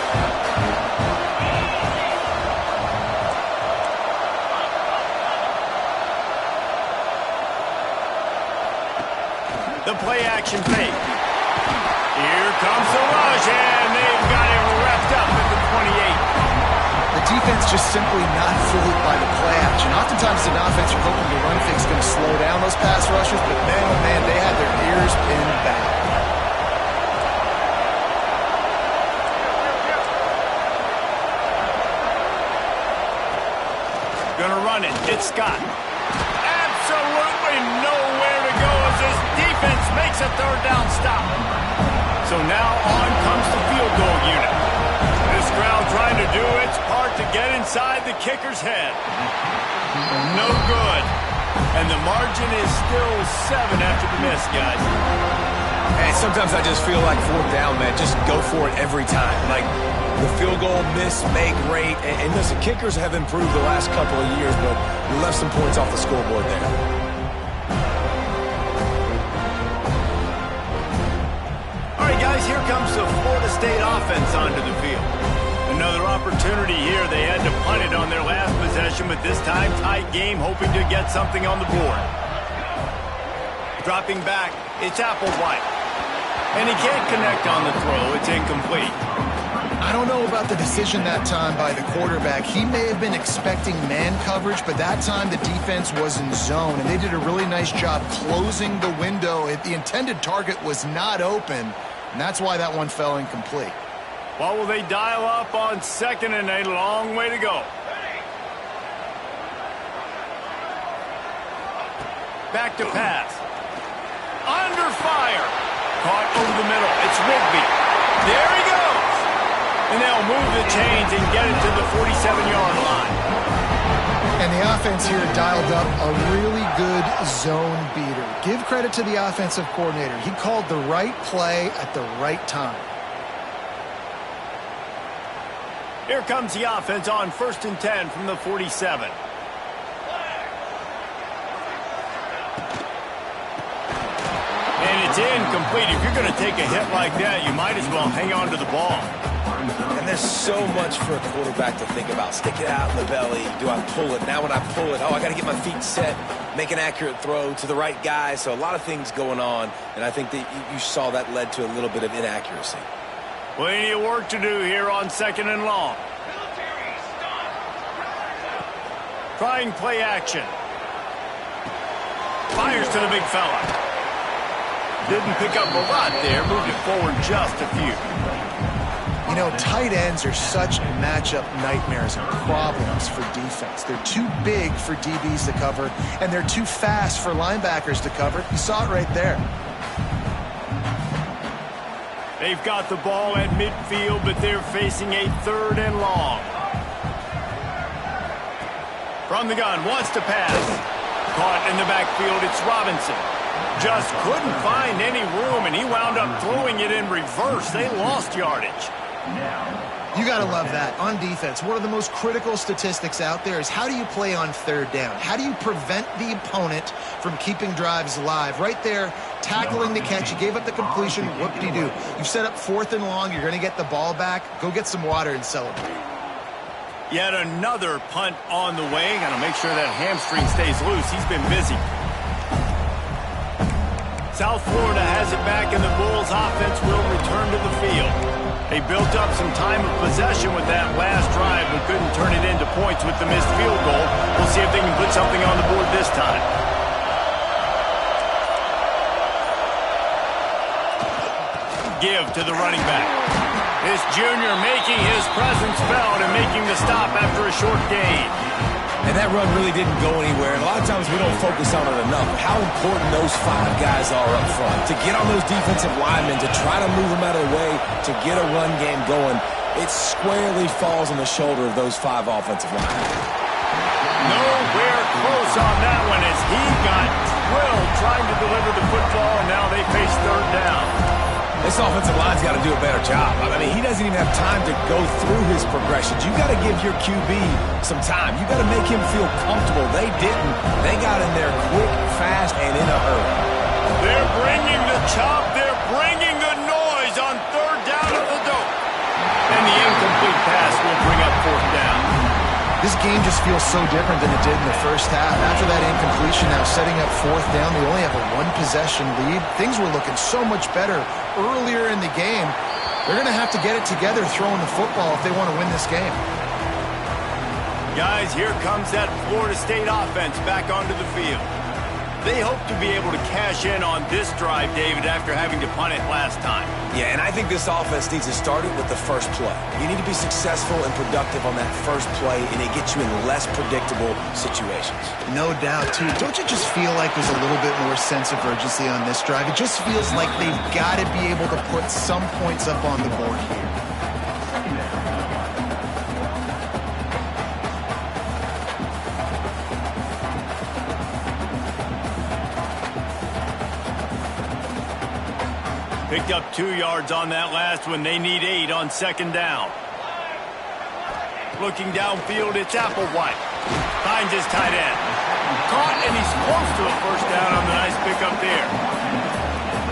play-action fake. Here comes the rush, and they've got him wrapped up at the 28. The defense just simply not fooled by the play action. Oftentimes, an offense you're hoping the run fake is going to slow down those pass rushers, but man, oh man, they had their ears pinned back. Gonna run it. It's Scott. Absolutely nowhere to go as this defense makes a third down stop. So now on comes the field goal unit. This crowd trying to do its part to get inside the kicker's head. No good. And the margin is still 7 after the miss, guys. Hey, sometimes I just feel like fourth down, man. Just go for it every time. Like, the field goal, miss, make, great. And listen, kickers have improved the last couple of years, but we left some points off the scoreboard there. All right, guys, here comes the Florida State offense onto the field. Another opportunity here. They had to punt it on their last possession, but this time tight game, hoping to get something on the board. Dropping back, it's Applewhite. And he can't connect on the throw. It's incomplete. I don't know about the decision that time by the quarterback. He may have been expecting man coverage, but that time the defense was in zone, and they did a really nice job closing the window. The intended target was not open, and that's why that one fell incomplete. What will they dial up on second and a long way to go? Back to pass. Under fire. Caught over the middle. It's Rigby. There he goes. And they'll move the chains and get it to the 47-yard line. And the offense here dialed up a really good zone beater. Give credit to the offensive coordinator. He called the right play at the right time. Here comes the offense on 1st and 10 from the 47. And it's incomplete. If you're going to take a hit like that, you might as well hang on to the ball. And there's so much for a quarterback to think about. Stick it out in the belly. Do I pull it? Now when I pull it, I got to get my feet set, make an accurate throw to the right guy. So a lot of things going on, and I think that you saw that led to a little bit of inaccuracy. Plenty of work to do here on 2nd and long. Trying play action. Fires to the big fella. Didn't pick up a lot there. Moved it forward just a few. You know, tight ends are such matchup nightmares and problems for defense. They're too big for DBs to cover, and they're too fast for linebackers to cover. You saw it right there. They've got the ball at midfield, but they're facing a 3rd and long. From the gun, wants to pass. Caught in the backfield, it's Robinson. Just couldn't find any room, and he wound up throwing it in reverse. They lost yardage. You got to love that. On defense, one of the most critical statistics out there is how do you play on 3rd down? How do you prevent the opponent from keeping drives alive? Right there, tackling the catch. You gave up the completion. What did you do? You've set up 4th and long. You're going to get the ball back. Go get some water and celebrate. Yet another punt on the way. Got to make sure that hamstring stays loose. He's been busy. South Florida has it back, and the Bulls offense will return to the field. They built up some time of possession with that last drive, but couldn't turn it into points with the missed field goal. We'll see if they can put something on the board this time. Give to the running back. This junior making his presence felt and making the stop after a short gain. And that run really didn't go anywhere. And a lot of times we don't focus on it enough. How important those 5 guys are up front. To get on those defensive linemen, to try to move them out of the way, to get a run game going, it squarely falls on the shoulder of those 5 offensive linemen. Nowhere close on that one as he got drilled trying to deliver the football, and now they face 3rd down. This offensive line's got to do a better job. I mean, he doesn't even have time to go through his progressions. You got to give your QB some time. You got to make him feel comfortable. They didn't. They got in there quick, fast, and in a hurry. They're bringing the chop. They're bringing the noise on 3rd down at the dope. And the incomplete pass will bring up 4th down. This game just feels so different than it did in the first half. After that incompletion, now setting up fourth down, they only have a one-possession lead. Things were looking so much better earlier in the game. They're going to have to get it together throwing the football if they want to win this game. Guys, here comes that Florida State offense back onto the field. They hope to be able to cash in on this drive, David, after having to punt it last time. Yeah, and I think this offense needs to start it with the first play. You need to be successful and productive on that first play, and it gets you in less predictable situations. No doubt, too. Don't you just feel like there's a little bit more sense of urgency on this drive? It just feels like they've got to be able to put some points up on the board here. Picked up 2 yards on that last one. They need 8 on second down. Looking downfield, it's Applewhite. Finds his tight end. Caught, and he's close to a first down on the nice pickup there.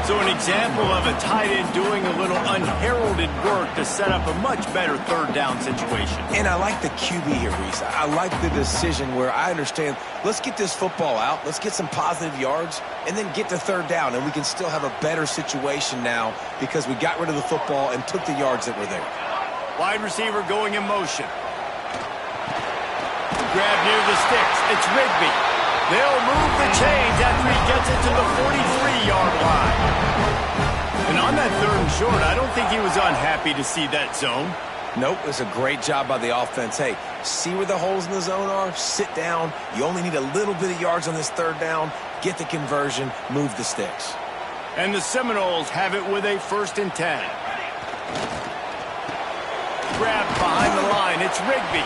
So an example of a tight end doing a little unheralded work to set up a much better third down situation. And I like the QB here, Reese. I like the decision where I understand, let's get this football out, let's get some positive yards, and then get to third down, and we can still have a better situation now because we got rid of the football and took the yards that were there. Wide receiver going in motion. Grab near the sticks. It's Rigby. They'll move the chains after he gets it to the 43-yard line. And on that third and short, I don't think he was unhappy to see that zone. Nope, it's a great job by the offense. Hey, see where the holes in the zone are, sit down. You only need a little bit of yards on this third down. Get the conversion, move the sticks. And the Seminoles have it with a 1st and 10. Grabbed behind the line, it's Rigby.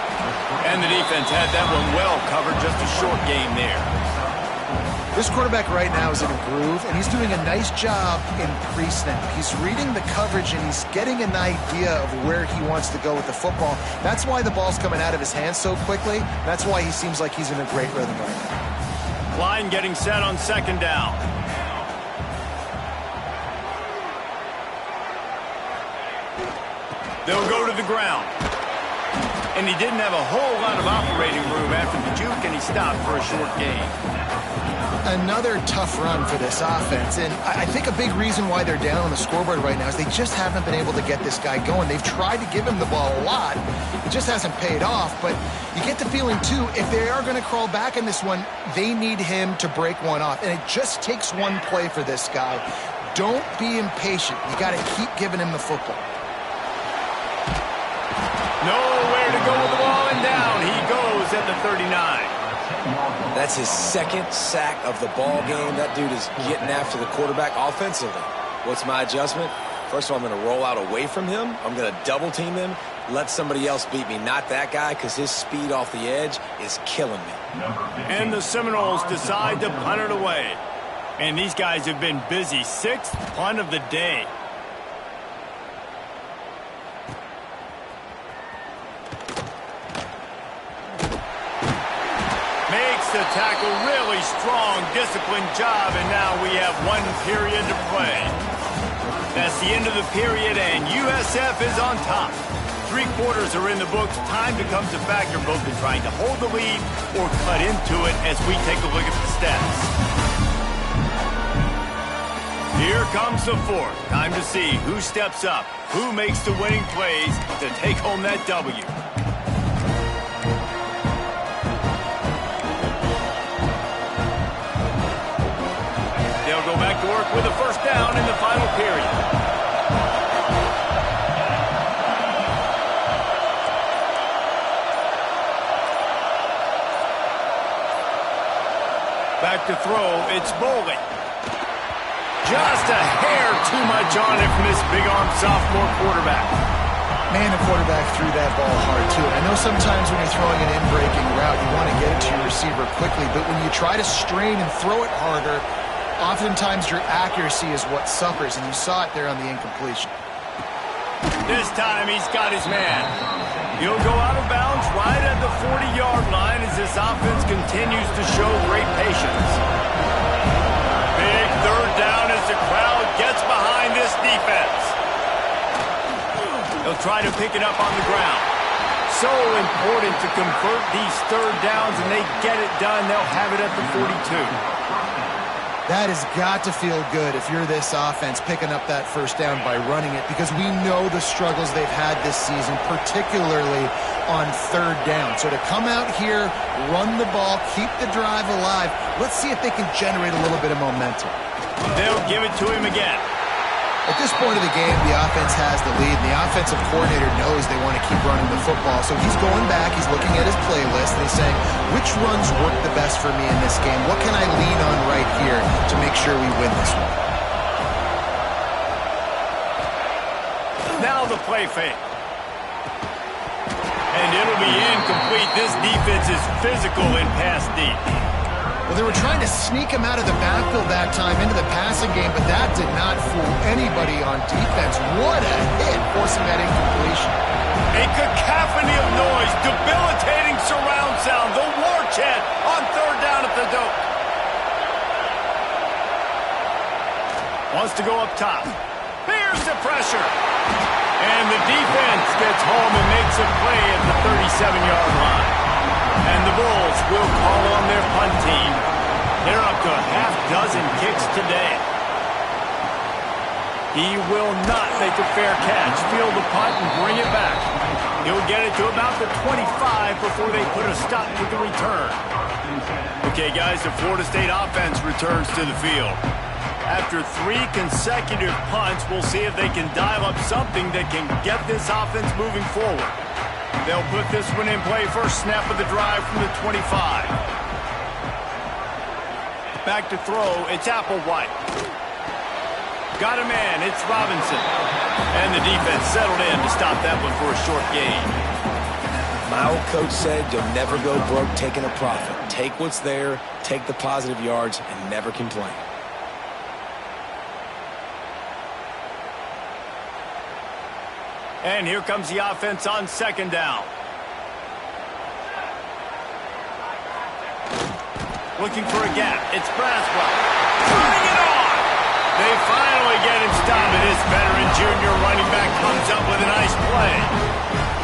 And the defense had that one well covered, just a short game there. This quarterback right now is in a groove, and he's doing a nice job in pre-snap. He's reading the coverage, and he's getting an idea of where he wants to go with the football. That's why the ball's coming out of his hands so quickly. That's why he seems like he's in a great rhythm right now. Line getting set on second down. They'll go to the ground. And he didn't have a whole lot of operating room after the juke, and he stopped for a short gain. Another tough run for this offense, and I think a big reason why they're down on the scoreboard right now is they just haven't been able to get this guy going. They've tried to give him the ball a lot. It just hasn't paid off, but you get the feeling, too, if they are going to crawl back in this one, they need him to break one off, and it just takes one play for this guy. Don't be impatient. You got to keep giving him the football. Nowhere to go with the ball, and down he goes at the 39. That's his 2nd sack of the ball game. That dude is getting after the quarterback offensively. What's my adjustment? First of all, I'm going to roll out away from him. I'm going to double team him, let somebody else beat me, not that guy, because his speed off the edge is killing me. And the Seminoles decide to punt it away. And these guys have been busy. 6th punt of the day. The tackle, really strong, disciplined job, and now we have 1 period to play. That's the end of the period, and USF is on top. 3 quarters are in the books. Time becomes a factor, both in trying to hold the lead or cut into it as we take a look at the stats. Here comes the 4th. Time to see who steps up, who makes the winning plays to take home that W. Go back to work with a first down in the final period. Back to throw, it's Bowling. Just a hair too much on it from this big-arm sophomore quarterback. Man, the quarterback threw that ball hard, too. I know sometimes when you're throwing an in-breaking route, you want to get it to your receiver quickly, but when you try to strain and throw it harder, oftentimes your accuracy is what suffers, and you saw it there on the incompletion. This time he's got his man. He'll go out of bounds right at the 40-yard line as this offense continues to show great patience. Big third down as the crowd gets behind this defense. They'll try to pick it up on the ground. so important to convert these third downs, and they get it done. They'll have it at the 42. That has got to feel good if you're this offense picking up that first down by running it, because we know the struggles they've had this season, particularly on third down. So to come out here, run the ball, keep the drive alive, let's see if they can generate a little bit of momentum. They'll give it to him again. At this point of the game, the offense has the lead, and the offensive coordinator knows they want to keep running the football. So he's going back, he's looking at his playlist, and he's saying, which runs work the best for me in this game? What can I lean on right here to make sure we win this one? Now the play fake. And it'll be incomplete. This defense is physical in pass deep. Well, they were trying to sneak him out of the backfield that time into the passing game, but that did not fool anybody on defense. What a hit, forcing that incompletion. A cacophony of noise, debilitating surround sound, the war chant on third down at the dope. Wants to go up top. Here's the pressure. And the defense gets home and makes a play at the 37-yard line. And the Bulls will call on their punt team. They're up to a half dozen kicks today. He will not make a fair catch. Field the punt and bring it back. He'll get it to about the 25 before they put a stop to the return. Okay, guys, the Florida State offense returns to the field. After 3 consecutive punts, we'll see if they can dial up something that can get this offense moving forward. They'll put this one in play first snap of the drive from the 25. Back to throw, it's Applewhite. Got a man, it's Robinson. And the defense settled in to stop that one for a short gain. My old coach said you'll never go broke taking a profit. Take what's there, take the positive yards, and never complain. And here comes the offense on second down. Looking for a gap. It's Braswell. Turning it on. They finally get him stopped. And this veteran junior running back comes up with a nice play.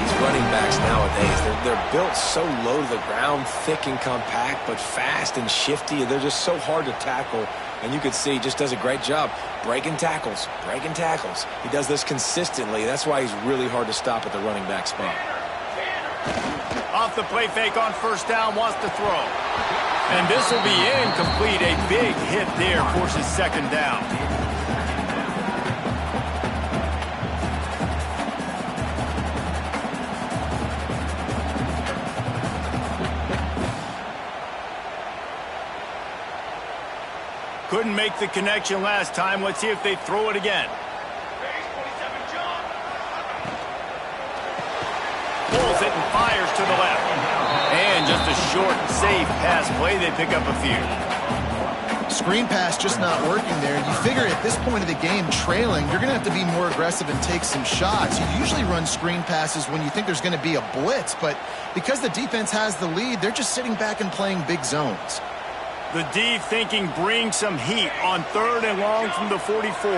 These running backs nowadays, they're built so low to the ground, thick and compact, but fast and shifty. They're just so hard to tackle. And you can see he just does a great job breaking tackles, breaking tackles. He does this consistently. That's why he's really hard to stop at the running back spot. Off the play fake on first down, wants to throw. And this will be incomplete. A big hit there forces second down. Couldn't make the connection last time. Let's see if they throw it again. Pulls it and fires to the left. And just a short, safe pass play. They pick up a few. Screen pass just not working there. You figure at this point of the game, trailing, you're going to have to be more aggressive and take some shots. You usually run screen passes when you think there's going to be a blitz, but because the defense has the lead, they're just sitting back and playing big zones. The D thinking bring some heat on third and long from the 44.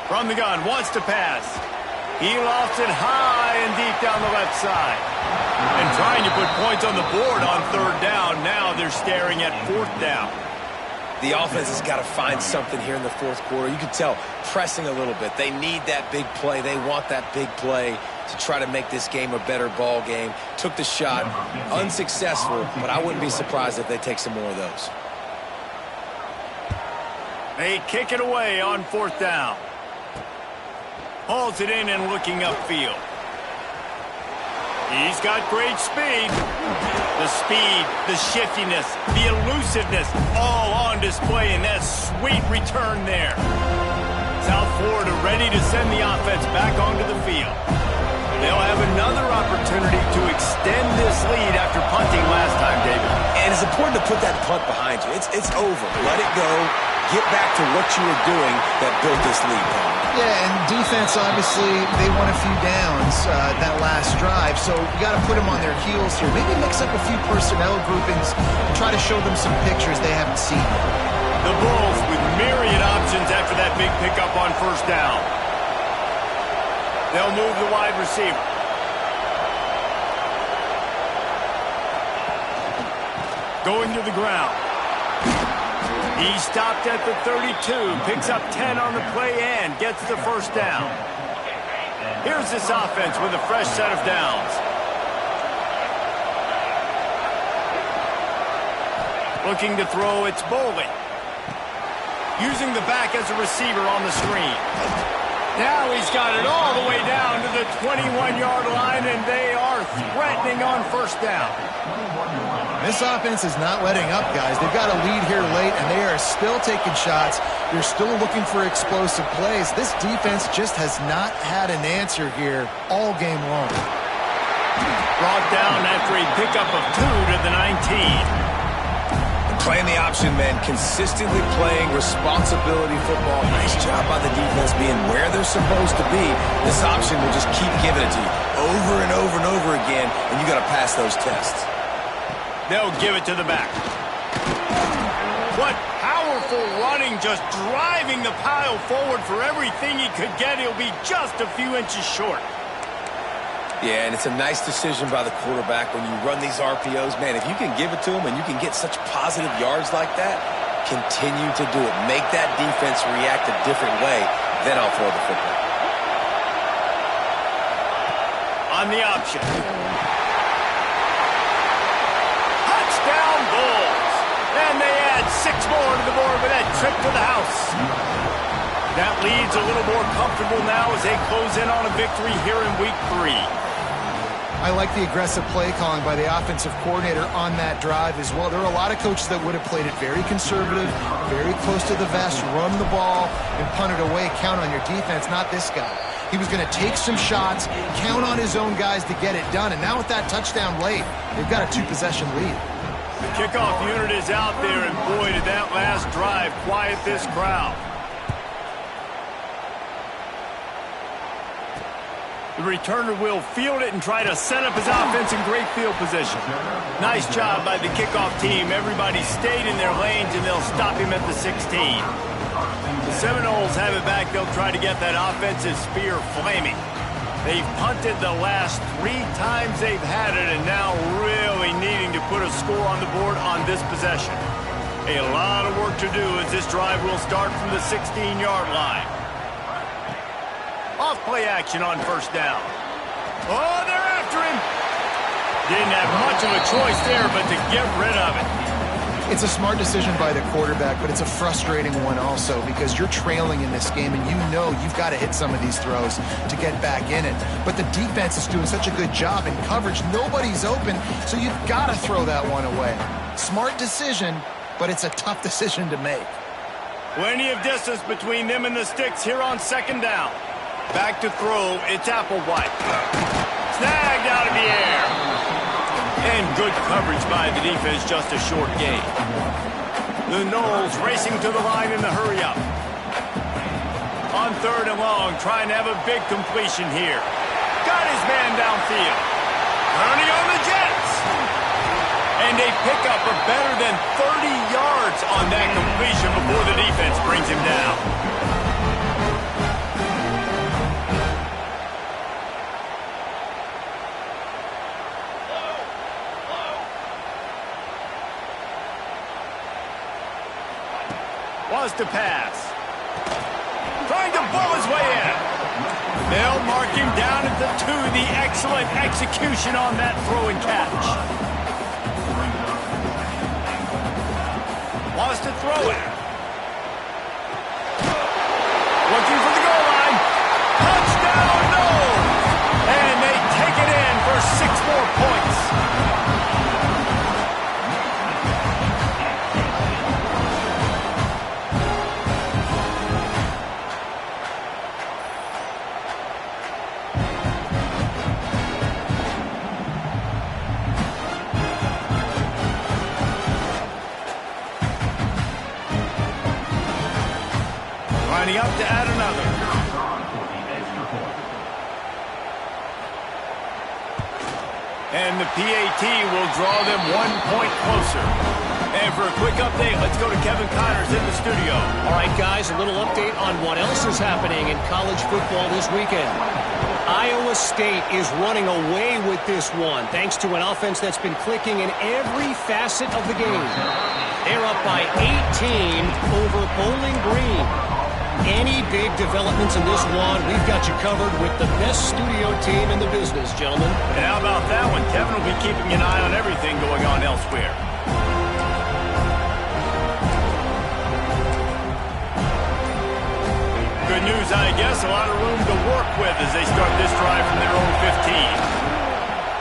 From the gun, wants to pass. He lofts it high and deep down the left side. And trying to put points on the board on third down. Now they're staring at fourth down. The offense has got to find something here in the fourth quarter. You can tell, pressing a little bit. They need that big play. They want that big play to try to make this game a better ball game. Took the shot, unsuccessful, but I wouldn't be surprised if they take some more of those. They kick it away on fourth down. Hauls it in and looking upfield. He's got great speed. The speed, the shiftiness, the elusiveness, all on display in that sweet return there. South Florida ready to send the offense back onto the field. They'll have another opportunity to extend this lead after punting last time, David. And it's important to put that punt behind you. It's over. Let it go. Get back to what you were doing that built this lead. Yeah, and defense, obviously, they won a few downs that last drive, so you got to put them on their heels here. Maybe mix up a few personnel groupings and try to show them some pictures they haven't seen. The Bulls with myriad options after that big pickup on first down. They'll move the wide receiver. Going to the ground. He stopped at the 32, picks up 10 on the play and gets the first down. Here's this offense with a fresh set of downs. Looking to throw, it's Bowling. Using the back as a receiver on the screen. Now he's got it all the way down to the 21-yard line, and they are threatening on first down. This offense is not letting up, guys. They've got a lead here late, and they are still taking shots. They're still looking for explosive plays. This defense just has not had an answer here all game long. Brought down after a pickup of 2 to the 19. Playing the option, man. Consistently playing responsibility football. Nice job by the defense being where they're supposed to be. This option will just keep giving it to you over and over and over again, and you got to pass those tests. They'll give it to the back. What powerful running, just driving the pile forward for everything he could get. He'll be just a few inches short. Yeah, and it's a nice decision by the quarterback when you run these RPOs. Man, if you can give it to them and you can get such positive yards like that, continue to do it. Make that defense react a different way, then I'll throw the football. On the option. Touchdown Bulls. And they add 6 more to the board with that trip to the house. That lead's a little more comfortable now as they close in on a victory here in Week 3. I like the aggressive play calling by the offensive coordinator on that drive as well. There are a lot of coaches that would have played it very conservative, very close to the vest, run the ball, and punt it away. Count on your defense, not this guy. He was going to take some shots, count on his own guys to get it done. And now with that touchdown late, they've got a 2-possession lead. The kickoff unit is out there, and boy, did that last drive quiet this crowd. The returner will field it and try to set up his offense in great field position. Nice job by the kickoff team. Everybody stayed in their lanes, and they'll stop him at the 16. The Seminoles have it back. They'll try to get that offensive spear flaming. They've punted the last 3 times they've had it, and now really needing to put a score on the board on this possession. A lot of work to do as this drive will start from the 16-yard line. Off play action on first down. Oh, they're after him. Didn't have much of a choice there, but to get rid of it. It's a smart decision by the quarterback, but it's a frustrating one also because you're trailing in this game and you know you've got to hit some of these throws to get back in it. But the defense is doing such a good job in coverage. Nobody's open, so you've got to throw that one away. Smart decision, but it's a tough decision to make. Plenty of distance between them and the sticks here on second down. Back to throw, it's Applewhite. Snagged out of the air. And good coverage by the defense, just a short gain. The Noles racing to the line in the hurry-up. On third and long, trying to have a big completion here. Got his man downfield. Turning on the Jets. And they pick up a better than 30 yards on that completion before the defense brings him down. Was to pass. Trying to pull his way in. They'll mark him down at the 2. The excellent execution on that throw and catch. Was to throw it. Looking for the goal line. Touchdown, no! And they take it in for 6 more points. Up to add another. And the PAT will draw them 1 point closer. And for a quick update, let's go to Kevin Connors in the studio. All right, guys, a little update on what else is happening in college football this weekend. Iowa State is running away with this one, thanks to an offense that's been clicking in every facet of the game. They're up by 18 over Bowling Green. Any big developments in this one, we've got you covered with the best studio team in the business, gentlemen. And how about that one? Kevin will be keeping an eye on everything going on elsewhere. Good news, I guess. A lot of room to work with as they start this drive from their own 15.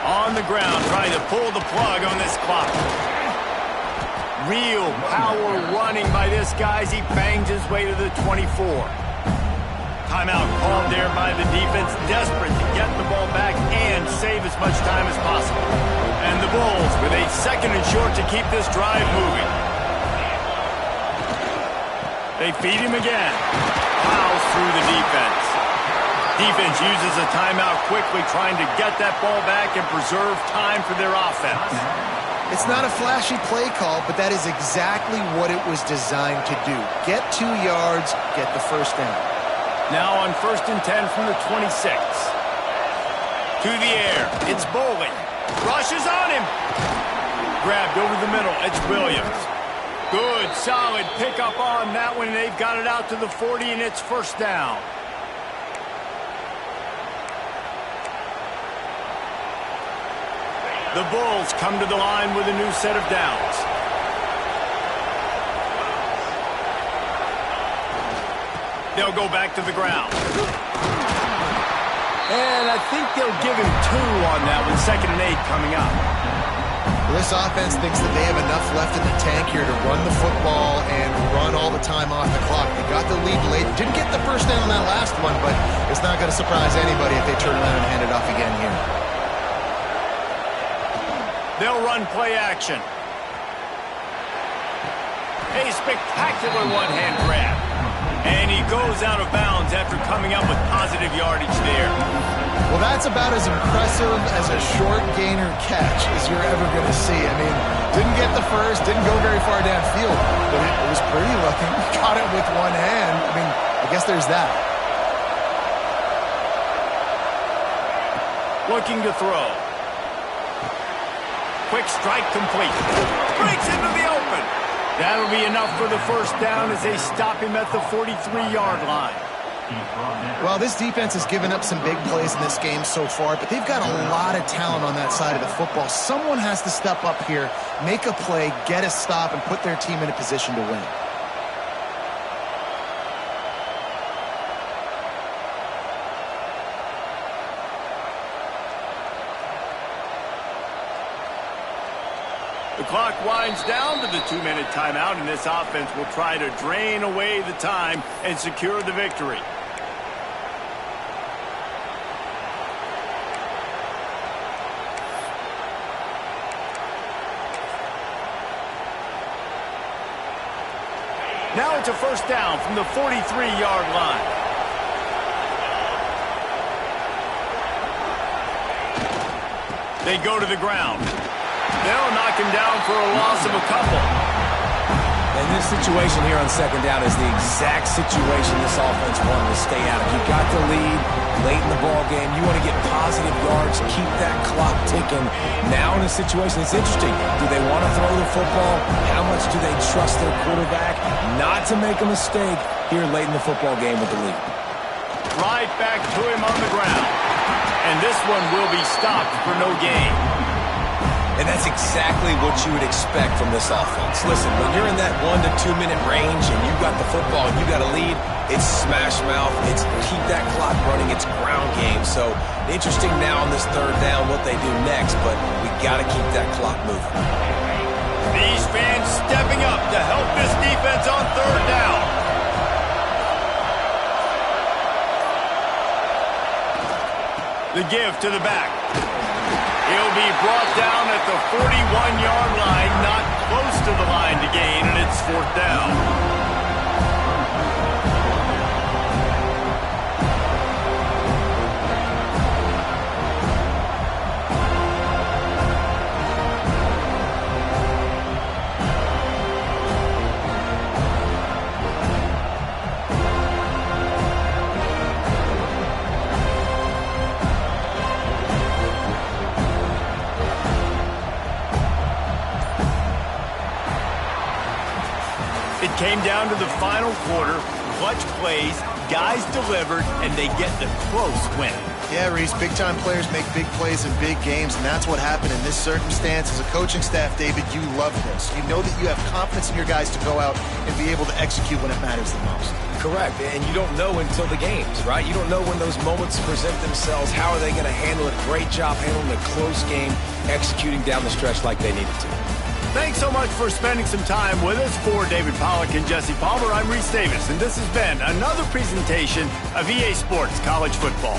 On the ground, trying to pull the plug on this clock. Real power running by this guy as he bangs his way to the 24. Timeout called there by the defense, desperate to get the ball back and save as much time as possible. And the Bulls with a 2nd and short to keep this drive moving. They feed him again. Plows through the defense. Defense uses a timeout quickly, trying to get that ball back and preserve time for their offense. It's not a flashy play call, but that is exactly what it was designed to do. Get 2 yards, get the first down. Now on 1st and 10 from the 26. To the air. It's Bowling. Rushes on him. Grabbed over the middle. It's Williams. Good, solid pickup on that one. They've got it out to the 40, and it's first down. The Bulls come to the line with a new set of downs. They'll go back to the ground. And I think they'll give him 2 on that one. 2nd and 8 coming up. This offense thinks that they have enough left in the tank here to run the football and run all the time off the clock. They got the lead late. Didn't get the first down on that last one, but it's not going to surprise anybody if they turn around and hand it off again here. They'll run play action. A spectacular one-hand grab. And he goes out of bounds after coming up with positive yardage there. Well, that's about as impressive as a short gainer catch as you're ever going to see. I mean, didn't get the first, didn't go very far downfield, but it was pretty looking. Caught it with one hand. I mean, I guess there's that. Looking to throw. Quick strike complete. Breaks into the open. That'll be enough for the first down as they stop him at the 43-yard line. Well, this defense has given up some big plays in this game so far, but they've got a lot of talent on that side of the football. Someone has to step up here, make a play, get a stop, and put their team in a position to win. The clock winds down to the 2-minute timeout, and this offense will try to drain away the time and secure the victory. Now it's a first down from the 43-yard line. They go to the ground. They'll knock him down for a loss of a couple. And this situation here on 2nd down is the exact situation this offense wanted to stay out of. You got the lead late in the ball game. You want to get positive yards, keep that clock ticking. Now in a situation, it's interesting. Do they want to throw the football? How much do they trust their quarterback not to make a mistake here late in the football game with the lead? Right back to him on the ground. And this one will be stopped for no gain. And that's exactly what you would expect from this offense. Listen, when you're in that 1 to 2 minute range and you got the football and you got a lead, it's smash mouth, it's keep that clock running, it's ground game. So interesting now on this 3rd down what they do next, but we got to keep that clock moving. These fans stepping up to help this defense on 3rd down. The give to the back. He'll be brought down at the 41-yard line, not close to the line to gain, and it's 4th down. came down to the final quarter, clutch plays, guys delivered, and they get the close win. Yeah, Reese, big-time players make big plays in big games, and that's what happened in this circumstance. As a coaching staff, David, you love this. You know that you have confidence in your guys to go out and be able to execute when it matters the most. Correct, and you don't know until the games, right? You don't know when those moments present themselves. How are they going to handle it? Great job handling a close game, executing down the stretch like they needed to. Thanks so much for spending some time with us. For David Pollack and Jesse Palmer, I'm Reese Davis, and this has been another presentation of EA Sports College Football.